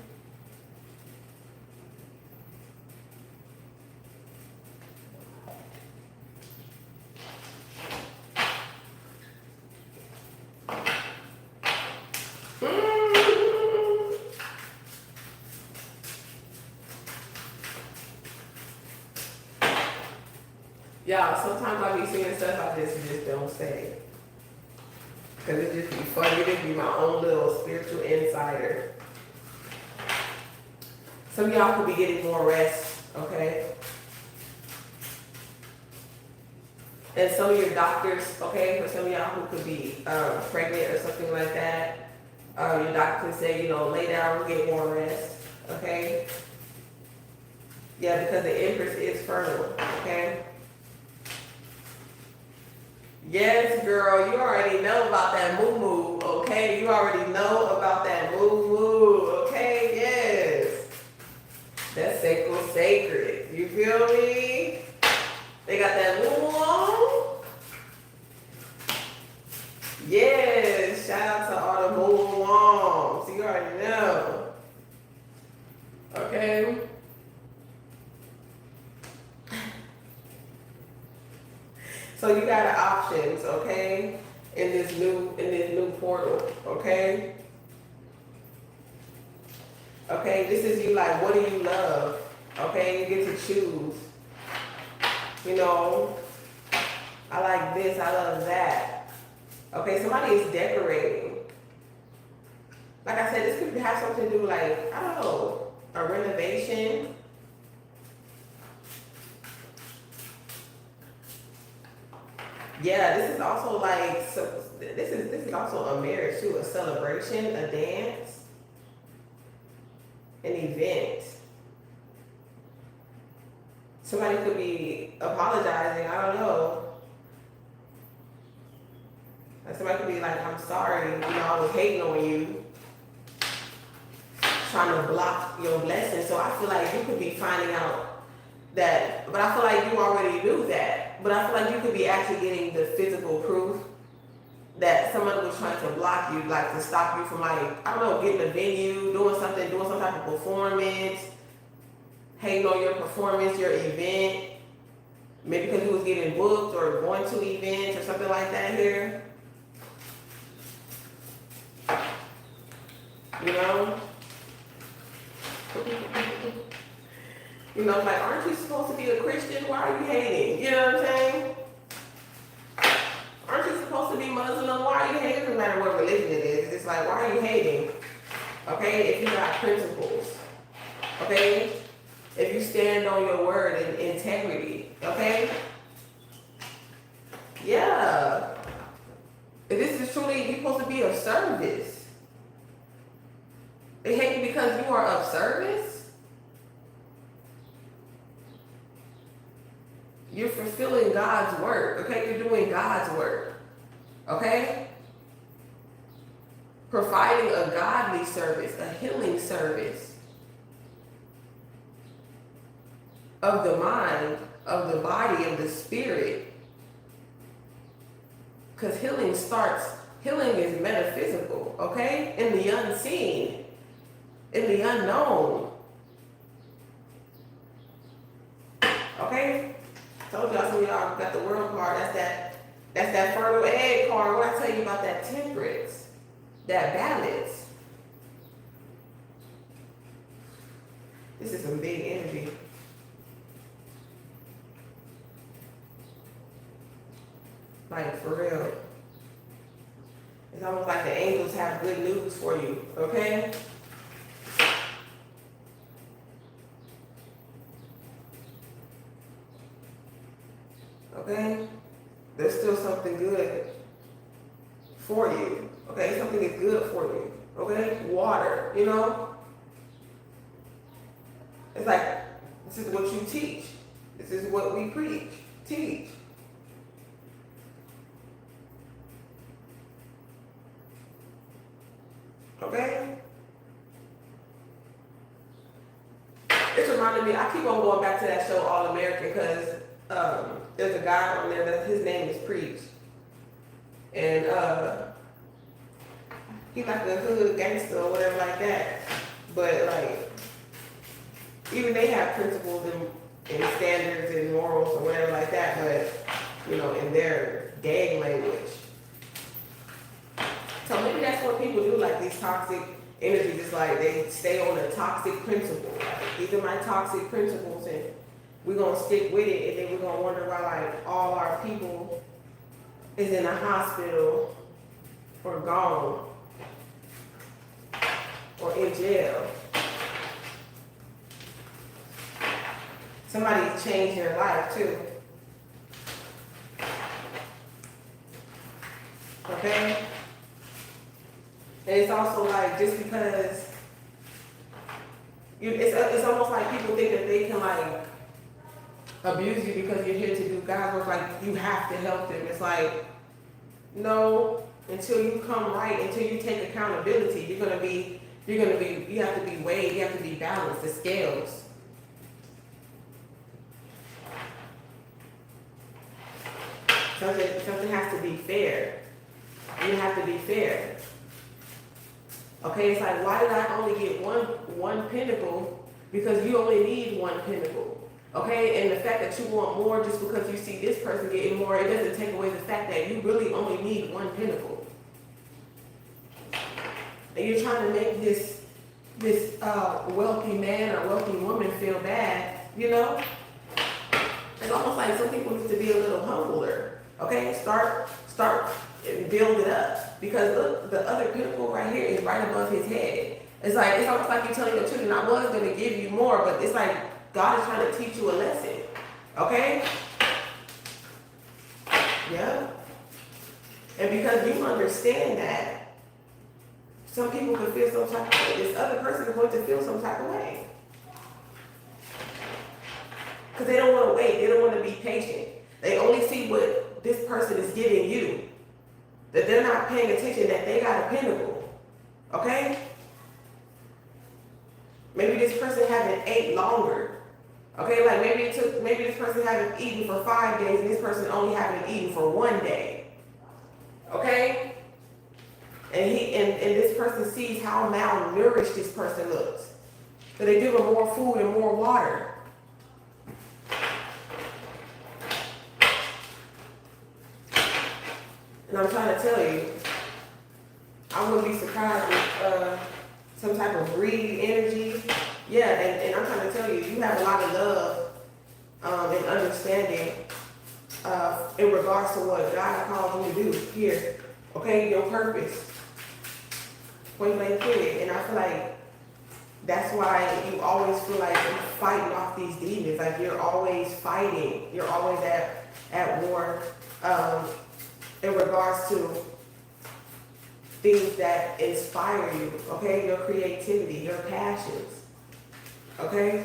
Y'all, sometimes I be seeing stuff I just don't say. Because it just be funny. It be my own little spiritual insider. Some of y'all could be getting more rest, okay? And some of your doctors, okay, for some of y'all who could be pregnant or something like that, your doctor can say, you know, lay down and get more rest, okay? Yeah, because the Empress is fertile, okay? Yes, girl, you already know about that moo-moo, okay? You already know about that moo-moo, okay? Yes. That's sacred. You feel me? They got that moo-moo on. Yes, shout out to all the mobile moms. You already know. Okay. So you got options, okay, in this new portal, okay? Okay, this is you like, what do you love? Okay, you get to choose. You know, I like this, I love that. Okay, somebody is decorating. Like I said, this could have something to do like, I don't know, a renovation. Yeah, this is also like, so this is also a marriage too, a celebration, a dance, an event. Somebody could be apologizing, I don't know. Like somebody could be like, I'm sorry, you know, I was hating on you, trying to block your blessing. So I feel like you could be finding out that, but I feel like you already knew that. But I feel like you could be actually getting the physical proof that somebody was trying to block you, like to stop you from like, I don't know, getting a venue, doing something, doing some type of performance, hating on your performance, your event, maybe because you was getting booked or going to events or something like that here. You know? You know, like, aren't you supposed to be a Christian? Why are you hating? You know what I'm saying? Aren't you supposed to be Muslim? Why are you hating? It doesn't matter what religion it is. It's like, why are you hating? Okay, if you got principles. Okay? If you stand on your word and integrity. Okay? Yeah. If this is truly, you're supposed to be of service. They hate you because you are of service? You're fulfilling God's work, okay? You're doing God's work, okay? Providing a godly service, a healing service of the mind, of the body, of the spirit. Because healing is metaphysical, okay? In the unseen, in the unknown, okay? Told y'all, some of y'all got the world card. That's that fertile egg card. What I tell you about that temperance, that balance. This is some big energy. Like for real. It's almost like the angels have good news for you, okay? Okay? There's still something good for you. Okay? Something is good for you. Okay? Water, you know? It's like, this is what you teach. This is what we preach, teach. Okay? It's reminding me, I keep on going back to that show All American because there's a guy on there that his name is Preach. And he's like a hood gangster or whatever like that. But like, even they have principles and standards and morals or whatever like that, but you know, in their gang language. So maybe that's what people do, like these toxic energies. It's like they stay on a toxic principle. Like, these are my toxic principles, and we're gonna stick with it, and then we're gonna wonder why like all our people is in a hospital or gone or in jail. Somebody changed their life too. Okay? And it's also like, just because it's almost like people think that they can like abuse you because you're here to do God's work, like you have to help them. It's like, no, until you come right, until you take accountability, you have to be weighed, you have to be balanced, the scales. Something has to be fair. You have to be fair. Okay, it's like, why did I only get one pentacle? Because you only need one pentacle. Okay, and the fact that you want more just because you see this person getting more, it doesn't take away the fact that you really only need one pentacle. And you're trying to make this wealthy man or wealthy woman feel bad, you know? It's almost like some people need to be a little humbler. Okay, start and build it up. Because look, the other pinnacle right here is right above his head. It's almost like you're telling your children, I was going to give you more, but it's like God is trying to teach you a lesson. Okay? Yeah. And because you understand that, some people can feel some type of way. This other person is going to feel some type of way. Because they don't want to wait. They don't want to be patient. They only see what this person is giving you. That they're not paying attention that they got a pinnacle. Okay? Maybe this person haven't ate longer. Okay, like maybe this person haven't eaten for 5 days and this person only haven't eaten for 1 day. Okay? And this person sees how malnourished this person looks. So they give them more food and more water. And I'm trying to tell you, I wouldn't be surprised with some type of greedy energy. Yeah, and I'm trying to tell you, you have a lot of love and understanding in regards to what God called you to do here. Okay, your purpose. Point blank period. And I feel like that's why you always feel like you're fighting off these demons. Like you're always fighting. You're always at war in regards to things that inspire you. Okay, your creativity, your passions. Okay?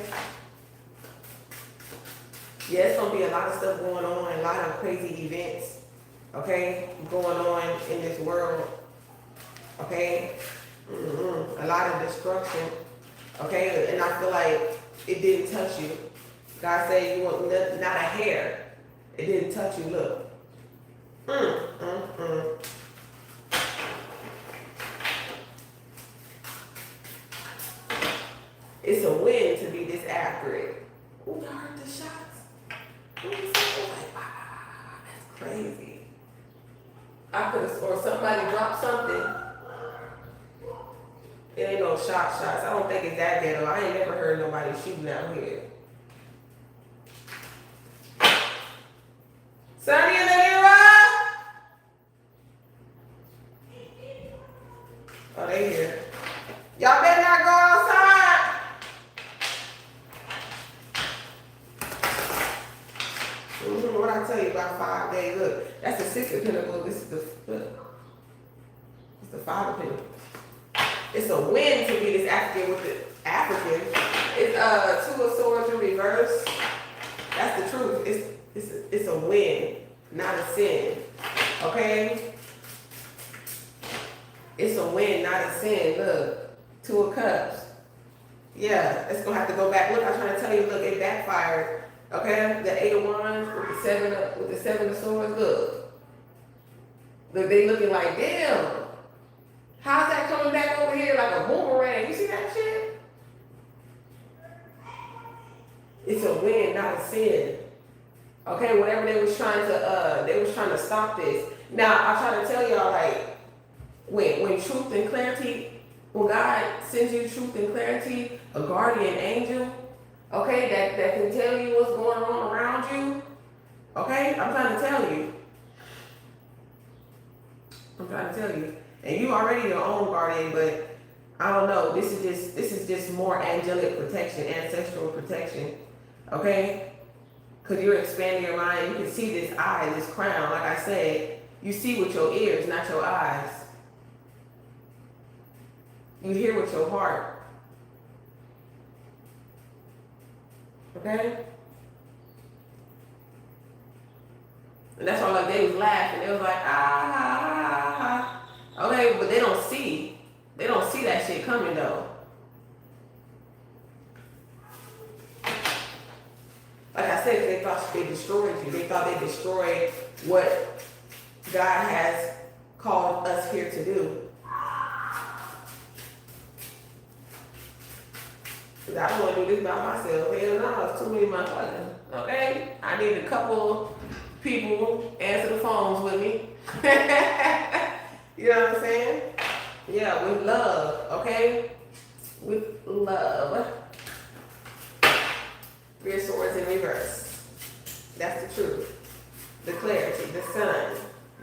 Yeah, it's going to be a lot of stuff going on, a lot of crazy events, okay, going on in this world, okay? A lot of destruction, okay? And I feel like it didn't touch you. God said you want not a hair. It didn't touch you, look. It's a win to be this accurate. Ooh, y'all heard the shots? Ooh, like, wow, that's crazy. I could have, or somebody dropped something. It ain't no shots. I don't think it's that ghetto. I ain't never heard nobody shooting out here. Sonny and Amira? Oh, they here. Y'all better not go outside. What I tell you about 5 days? Look, that's the 6th of Pentacles. This is the 5 of Pentacles. It's a win to be this African with the African. It's 2 of Swords in reverse. That's the truth. It's a win, not a sin. Okay? It's a win, not a sin. Look, 2 of Cups. Yeah, it's gonna have to go back. Look, I'm trying to tell you. Look, it backfired. Okay, the 8 of Wands with the 7 of Swords. Look, they looking like, damn. How's that coming back over here like a boomerang? You see that shit? It's a win, not a sin. Okay, whatever they was trying to stop this. Now I'm trying to tell y'all, like, when truth and clarity, when God sends you truth and clarity, a guardian angel, okay, that can tell you what's going on around you. Okay, I'm trying to tell you. And you already your own guardian, but I don't know. This is just more angelic protection, ancestral protection. Okay? Because you're expanding your mind. You can see this eye, this crown. Like I said, you see with your ears, not your eyes. You hear with your heart. Okay? And that's why, like, they was laughing. They was like, ah. Okay, but they don't see that shit coming, though. Like I said, they thought they destroyed you. They thought they destroyed what God has called us here to do. Cause I don't want to do this by myself. Hell no, it's too many motherfuckers. Okay? I need a couple people answer the phones with me. You know what I'm saying? Yeah, with love, okay? With love. Rear swords in reverse. That's the truth. The clarity, the sun.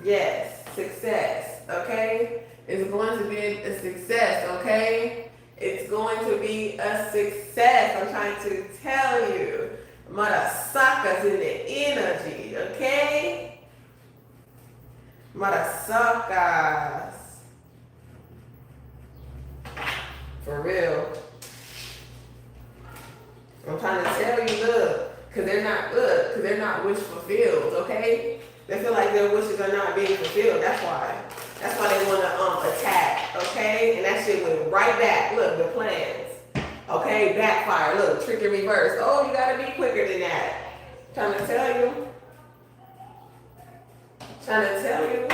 Yes, success, okay? It's going to be a success, okay? It's going to be a success. I'm trying to tell you. Motherfuckers in the energy, okay? Motherfuckers. For real. I'm trying to tell you, look, because they're not wish fulfilled, okay? They feel like their wishes are not being fulfilled. That's why. That's why they want to attack, okay? And that shit went right back. Look, the plans. Okay, backfire. Look, trick in reverse. Oh, you gotta be quicker than that. Trying to tell you. Trying to tell you.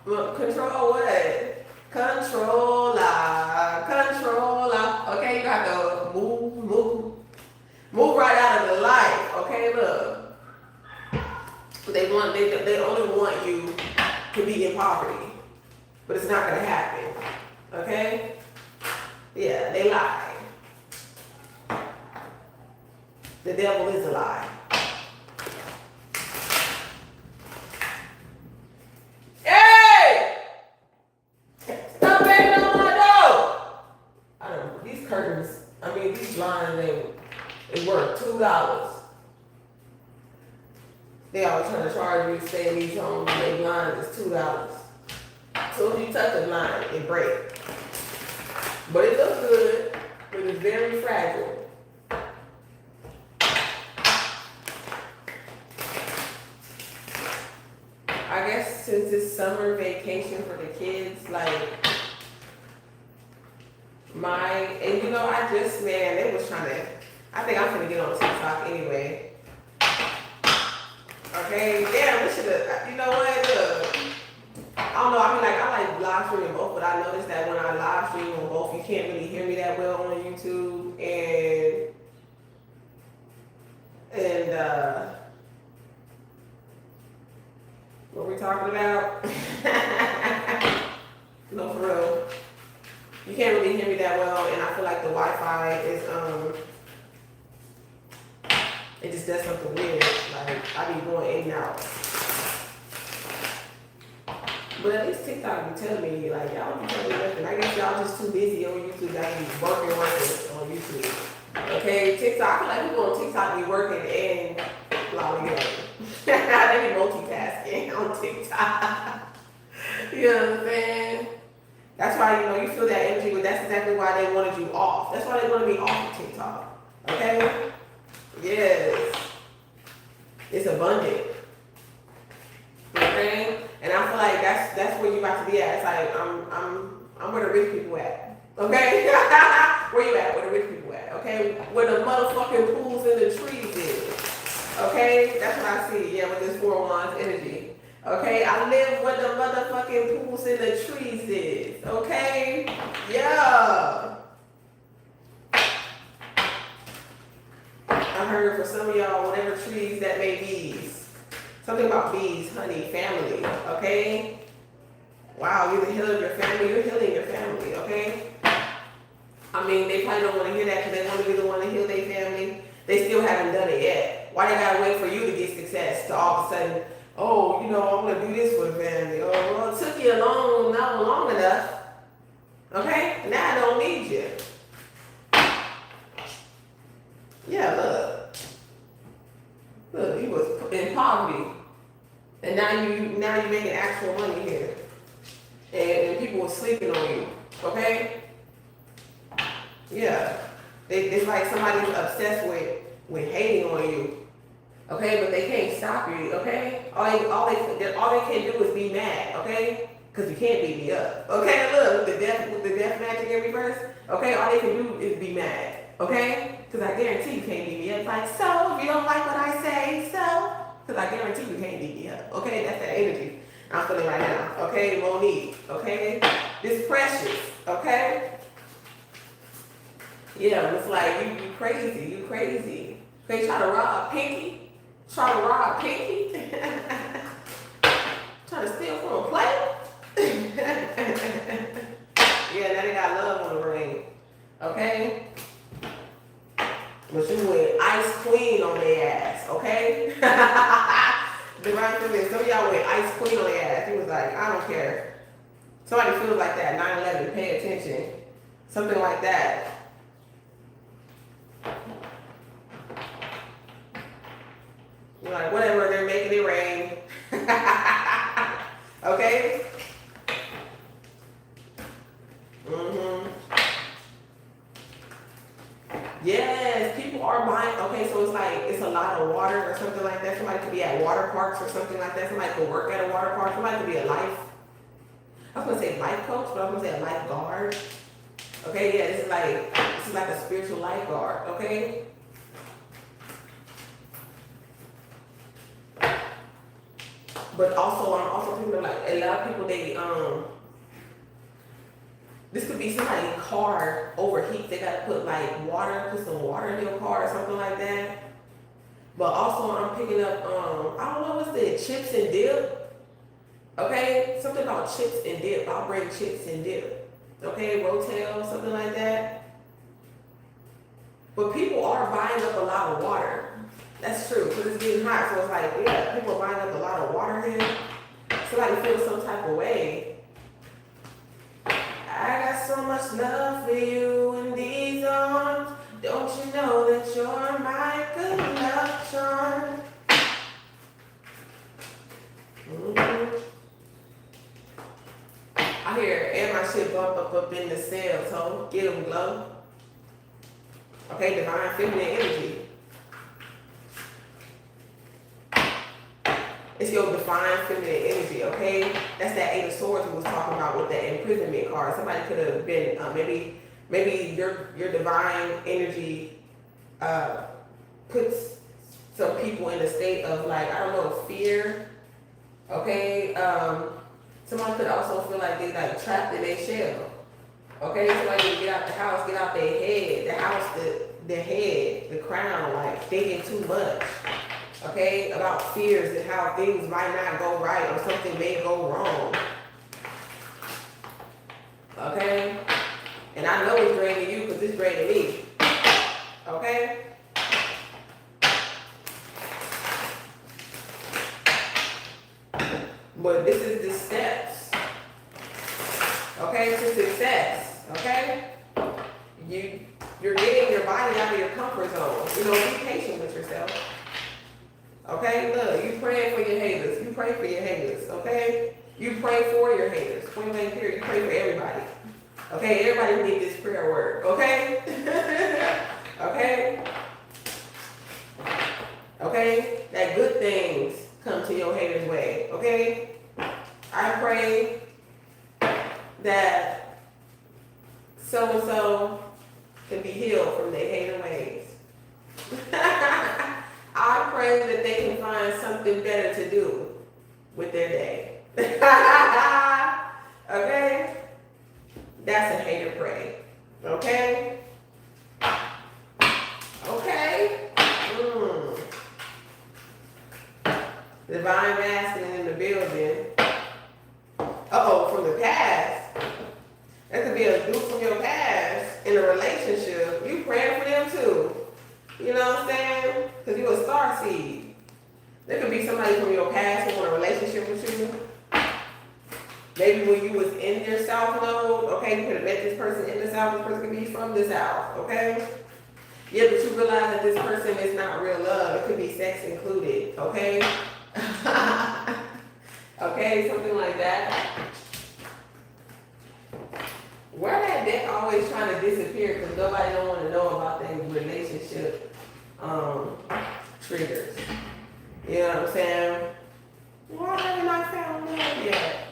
Look, control what? Controller. Okay, you got to move right out of the life. Okay, look. They only want you to be in poverty. But it's not gonna happen. Okay? Yeah, they lie. The devil is a lie. Hey! Stop banging on my door! These curtains, these blinds, they worth $2. They always trying to charge you to stay in these homes and they blinds is $2. As soon as you touch the blind, it breaks. But it looks good, but it's very fragile. I guess since it's summer vacation for the kids, like they was trying to, I think I'm gonna get on TikTok anyway. Okay, damn, we should have, you know what, look, I don't know, I like live streaming both, but I noticed that when I live stream on both, you can't really hear me that well on YouTube, and what we talking about? No, for real. You can't really hear me that well, and I feel like the Wi-Fi is, it just does something weird. Like, I be going in and out. But at least TikTok be telling me, like, y'all be telling me nothing. I guess y'all just too busy on YouTube. Y'all be working on YouTube. Okay, TikTok, I feel like people on TikTok be working and lollygag. They be multitasking on TikTok. You know what I'm saying? That's why, you feel that energy, but that's exactly why they wanted you off. That's why they wanted me off of TikTok. Okay? Yes. It's abundant. Okay? And I feel like that's where you about to be at. It's like I'm where the rich people at. Okay? Where you at? Where the rich people at? Okay? Where the motherfucking pools in the trees is. Okay? That's what I see, yeah, with this 4-1 energy. Okay? I live where the motherfucking pools in the trees is. Okay? Yeah. I heard for some of y'all, whatever trees that may be. Something about bees, honey, family, okay? Wow, you're the healer of your family, you're healing your family, okay? They probably don't want to hear that because they want to be the one to heal their family. They still haven't done it yet. Why they gotta wait for you to get success to all of a sudden, oh, I'm gonna do this for the family. Oh, well, it took you not long enough, okay? Now I don't need you. Yeah, look, you was in poverty. And now you're making actual money here. And people were sleeping on you. Okay? Yeah. It's like somebody's obsessed with hating on you. Okay? But they can't stop you. Okay? All they can do is be mad. Okay? Because you can't beat me up. Okay? Look, with the death magic in reverse. Okay? All they can do is be mad. Okay? Because I guarantee you can't beat me up. Like, so, if you don't like what I say, so. Because I guarantee you can't beat me up. Okay? That's that energy. I'm feeling right now. Okay, Monique. Okay, this Precious. Okay. Yeah, it's like you crazy. You crazy. Okay, try to rob Pinky. Try to rob Pinky. Trying to steal from a plate. Yeah, now they got love on the ring. Okay? But you went Ice Queen on their ass, okay? Divine Feminine, some of y'all went Ice Queen on their ass. He was like, I don't care. Somebody feels like that, 9/11, pay attention. Something like that. You're like, whatever, they're making it rain. Okay? Yes, people are buying. Okay, so it's like it's a lot of water or something like that. Somebody could be at water parks or something like that. Somebody could work at a water park. Somebody could be a life. I was gonna say life coach, but I was gonna say a lifeguard. Okay, yeah, this is like a spiritual lifeguard. Okay. But also, I'm also thinking of like a lot of people. This could be somebody's car overheats. They gotta put some water in your car or something like that. But also I'm picking up, I don't know what's the chips and dip. Okay, something about chips and dip. I'll bring chips and dip. Okay, Rotel, something like that. But people are buying up a lot of water. That's true, because it's getting hot. So it's like, yeah, people are buying up a lot of water here. Somebody feels some type of way. I got so much love for you in these arms. Don't you know that you're my good luck charm? I hear, and my shit bump up in the cell, so get them glow. Okay, divine feminine energy. It's your divine feminine energy, okay? That's that Eight of Swords we was talking about with that imprisonment card. Somebody could have been, maybe your divine energy puts some people in a state of like, I don't know, fear, okay? Someone could also feel like they like trapped in their shell, okay? Somebody can get out the house, get out their head, the house, the head, the crown, like thinking too much. Okay, about fears and how things might not go right or something may go wrong. Okay? And I know it's draining you because it's draining me. Okay? But this is the steps. Okay, to success. Okay? You're getting your body out of your comfort zone. You know, be patient with yourself. Okay, look, you praying for your haters. You pray for your haters, okay? You pray for your haters. Point blank period, you pray for everybody. Okay, everybody need this prayer work, okay? Okay? Okay? That good things come to your haters' way, okay? I pray that so-and-so can be healed from their hater ways. I pray that they can find something better to do with their day. Okay? That's a hater pray. Okay? Okay? Divine masculine in the building. Uh-oh, from the past. That could be a dude from your past in a relationship. You praying for them too. You know what I'm saying? Because you're a star seed. There could be somebody from your past who want a relationship with you. Maybe when you was in your South node, okay, you could have met this person in the South. This person could be from the South, okay? Yeah, but you realize that this person is not real love. It could be sex included, okay? Okay, something like that. Why that deck always trying to disappear because nobody don't want to know about their relationship triggers. You know what I'm saying? Why haven't I found love yet?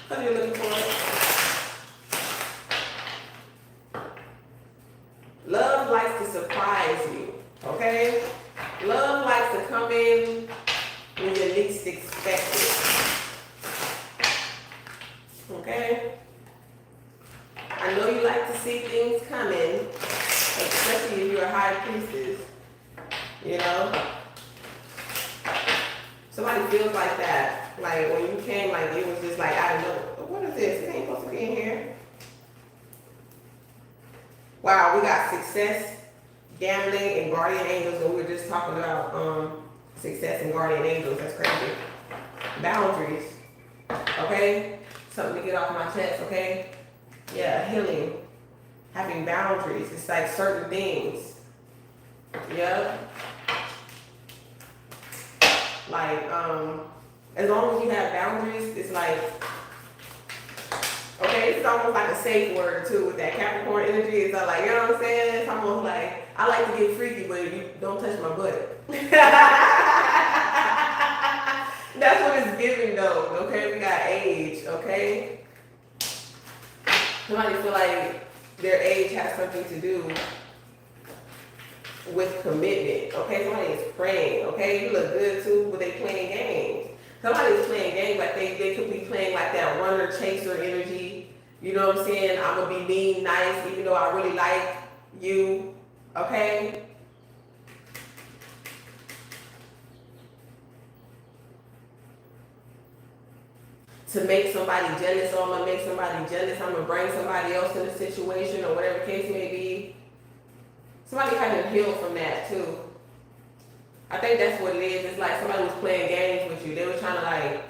What are you looking for? Love likes to surprise you, okay? Love likes to come least expect it. Okay? I know you like to see things coming, especially if you're a high priestess. You know? Somebody feels like that. Like when you came, like it was just like, I don't know. What is this? It ain't supposed to be in here. Wow, we got success, gambling, and guardian angels, and we were just talking about success and guardian angels. That's crazy. Boundaries. Okay? Something to get off my chest, okay? Yeah, healing. Having boundaries. It's like certain things. Yep. Like, as long as you have boundaries, it's like, okay, it's almost like a safe word too with that Capricorn energy. It's like, you know what I'm saying? It's almost like, I like to get freaky, but you don't touch my butt. That's what it's giving though, okay? We got age, okay? Somebody feel like their age has something to do with commitment, okay? Somebody is praying, okay? You look good too, but they playing games. Somebody is playing games like they could be playing like that runner chaser energy. You know what I'm saying? I'm gonna be mean, nice, even though I really like you, okay? To make somebody jealous, or I'm gonna make somebody jealous, I'm gonna bring somebody else in the situation, or whatever the case may be. Somebody hasn't healed from that too. I think that's what it is. It's like somebody was playing games with you. They were trying to like,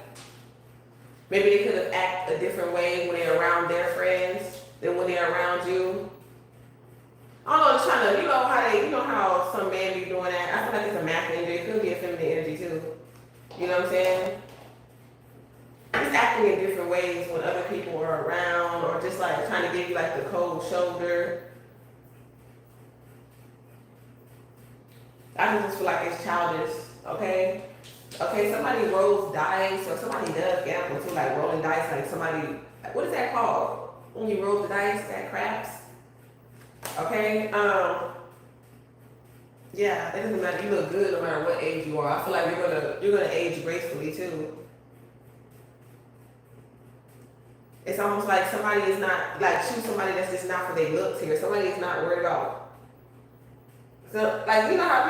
maybe they could have acted a different way when they're around their friends than when they're around you. I don't know, it's trying to, you know how some men be doing that. I feel like it's a masculine energy. It could be a feminine energy too. You know what I'm saying? Just acting in different ways when other people are around, or just like trying to give you like the cold shoulder. I just feel like it's childish, okay? Okay, somebody rolls dice, or somebody does gamble too, like rolling dice, like somebody, what is that called? When you roll the dice, that craps? Okay, yeah, it doesn't matter, you look good no matter what age you are. I feel like you're gonna age gracefully too. It's almost like somebody is not, like choose somebody that's just not for their looks here. Somebody is not worried about. So, like, you know how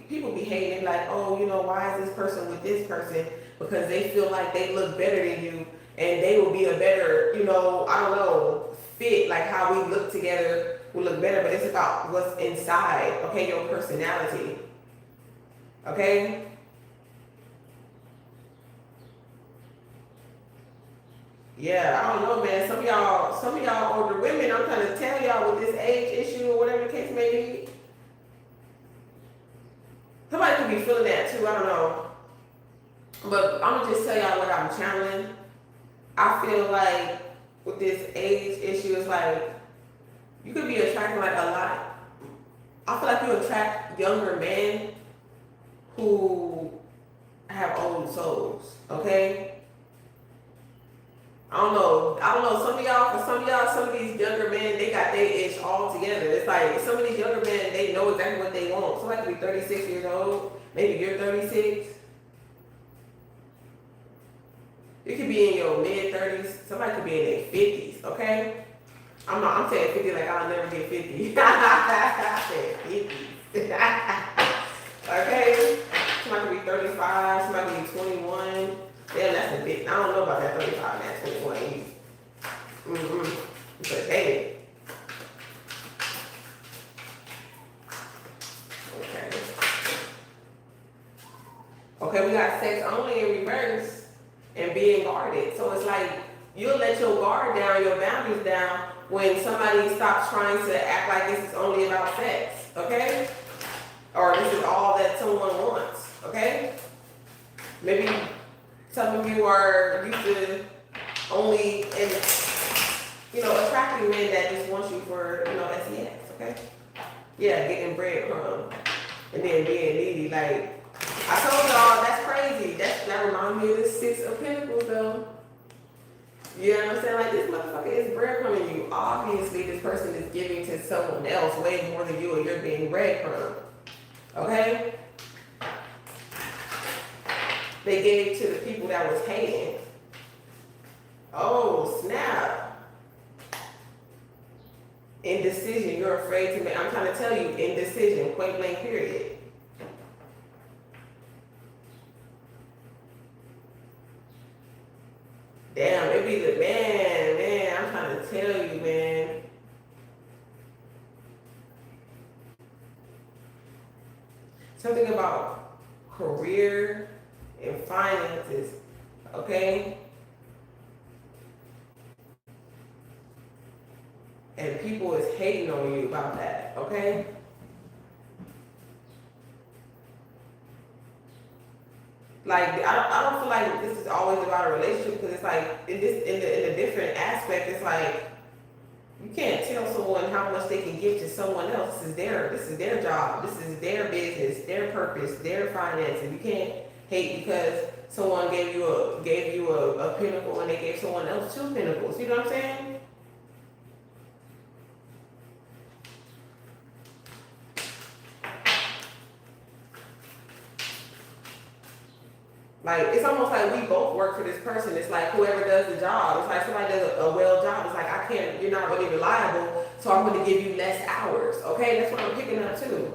people be hating, like, oh, why is this person with this person? Because they feel like they look better than you, and they will be a better, I don't know, fit, like how we look together will look better, but it's about what's inside, okay, your personality, okay? Yeah, I don't know, man. Some of y'all older women, I'm trying to tell y'all with this age issue or whatever the case may be. Somebody could be feeling that too, I don't know. But I'm gonna just tell y'all what I'm channeling. I feel like with this age issue, it's like you could be attracting like a lot. I feel like you attract younger men who have old souls, okay? I don't know. Some of these younger men, they got their ish all together. It's like some of these younger men, they know exactly what they want. Somebody could be 36 years old. Maybe you're 36. You could be in your mid-30s. Somebody could be in their 50s, okay? I'm saying 50 like I'll never get 50. I said 50s. Okay? Somebody could be 35. Somebody could be 21. Yeah, that's a bit. I don't know about that 35, man. 21. But hey. Okay. Okay, we got sex only in reverse and being guarded. So it's like you'll let your guard down, your boundaries down when somebody stops trying to act like this is only about sex. Okay? Or this is all that someone wants. Okay? Maybe some of you are used to only, attracting men that just want you for, sex, okay? Yeah, getting breadcrumbs and then being needy. Like, I told y'all, that's crazy. That reminds me of the 6 of Pentacles, though. You know what I'm saying? Like, this motherfucker is breadcrumbing you. Obviously, this person is giving to someone else way more than you, and you're being breadcrumbed. Okay? they gave to the people that was hating. Oh, snap. Indecision, you're afraid to make, I'm trying to tell you, indecision, point blank period. Damn, it be the, man, I'm trying to tell you, man. Something about career and finances, okay? And people is hating on you about that, okay? Like, I don't feel like this is always about a relationship, because it's like, in a different aspect, it's like, you can't tell someone how much they can give to someone else. This is their job, this is their business, their purpose, their finances. You can't hate because someone gave you a pinnacle and they gave someone else 2 pinnacles. You know what I'm saying? Like, it's almost like we both work for this person. It's like whoever does the job. It's like somebody does a well job. It's like, I can't, you're not really reliable, so I'm going to give you less hours. Okay, that's what I'm picking up too.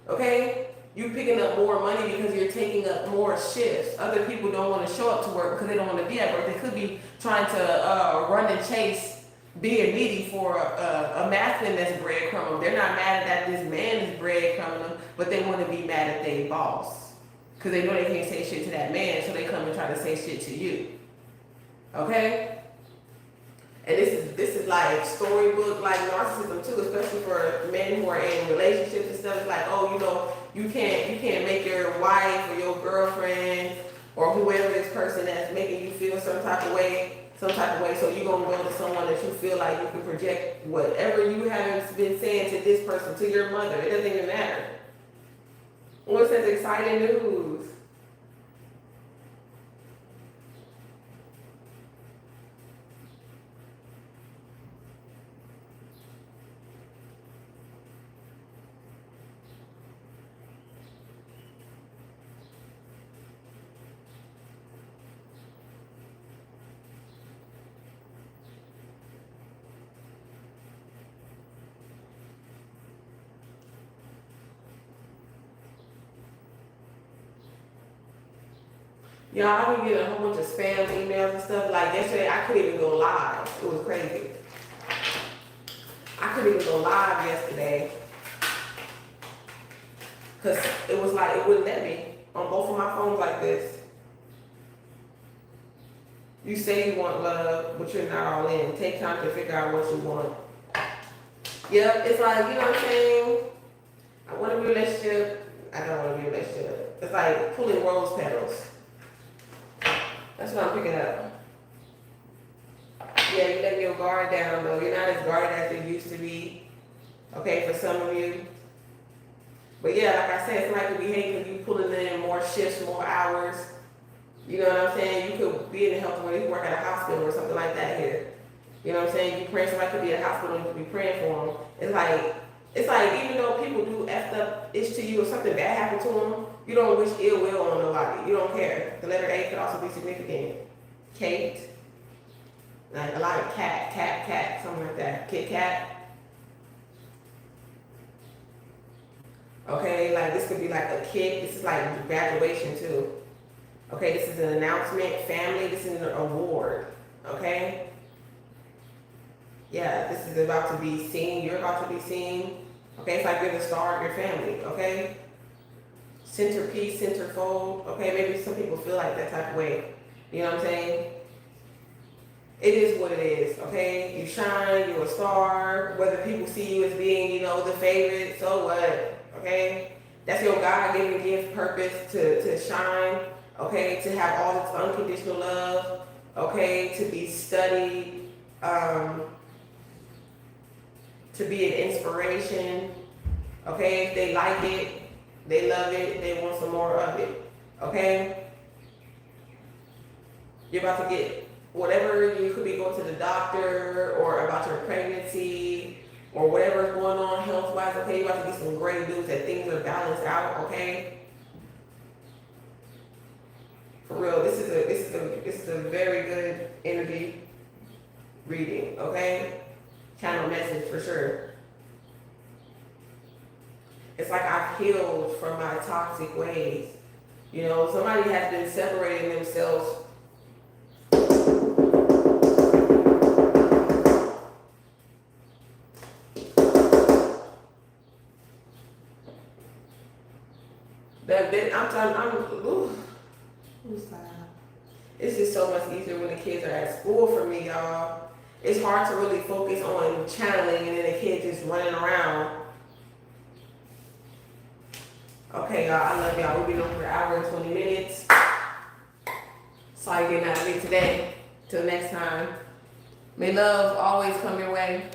Okay, you picking up more money because you're taking up more shifts. Other people don't want to show up to work because they don't want to be at work. They could be trying to run and chase, being needy for a masculine that's breadcrumbing them. They're not mad that this man is breadcrumbing them, but they want to be mad at their boss. Because they know they can't say shit to that man, so they come and try to say shit to you. Okay? And this is like storybook, like narcissism too, especially for men who are in relationships and stuff. It's like, oh, you know, you can't make your wife or your girlfriend or whoever this person that's making you feel some type of way, so you're gonna go to someone that you feel like you can project whatever you haven't been saying to this person, to your mother. It doesn't even matter. What's that exciting news? Y'all, I've been getting a whole bunch of spam emails and stuff. Like yesterday, I couldn't even go live. It was crazy. I couldn't even go live yesterday because it was like, it wouldn't let me on both of my phones like this. You say you want love, but you're not all in. Take time to figure out what you want. Yep, it's like, you know what I'm saying? I want a relationship. I don't want a relationship. It's like pulling rose petals. That's what I'm picking up. Yeah, you let your guard down though. You're not as guarded as you used to be. Okay, for some of you. But yeah, like I said, somebody could be hating because you pulling in more shifts, more hours. You know what I'm saying? You could be in a health where you work at a hospital or something like that here. You know what I'm saying? You praying, somebody could be at a hospital and you could be praying for them. It's like even though people do effed up ish to you or something bad happened to them, you don't wish ill will on nobody. You don't care. The letter A could also be significant. Kate. Like a lot of cat, something like that. Kit Kat. Okay, like this could be like a kid. This is like graduation too. Okay, this is an announcement. Family, this is an award. Okay? Yeah, this is about to be seen. You're about to be seen. Okay, it's like you're the star of your family. Okay? Centerpiece, centerfold. Okay, maybe some people feel like that type of way. You know what I'm saying? It is what it is. Okay? You shine, you're a star. Whether people see you as being, you know, the favorite, so what? Okay? That's your God-given gift, purpose to shine. Okay? To have all this unconditional love. Okay? To be studied. To be an inspiration. Okay? If they like it, they love it, they want some more of it. Okay? You're about to get whatever, you could be going to the doctor or about your pregnancy or whatever's going on health-wise. Okay, you're about to get some great news that things are balanced out. Okay? For real, this is a very good energy reading, okay? Channel message for sure. It's like I've healed from my toxic ways. You know, somebody has been separating themselves. It's just so much easier when the kids are at school for me, y'all. It's hard to really focus on channeling and then the kid just running around. Okay, y'all, I love y'all. We've been on for an hour and 20 minutes. Sorry getting out of me today. Till next time. May love always come your way.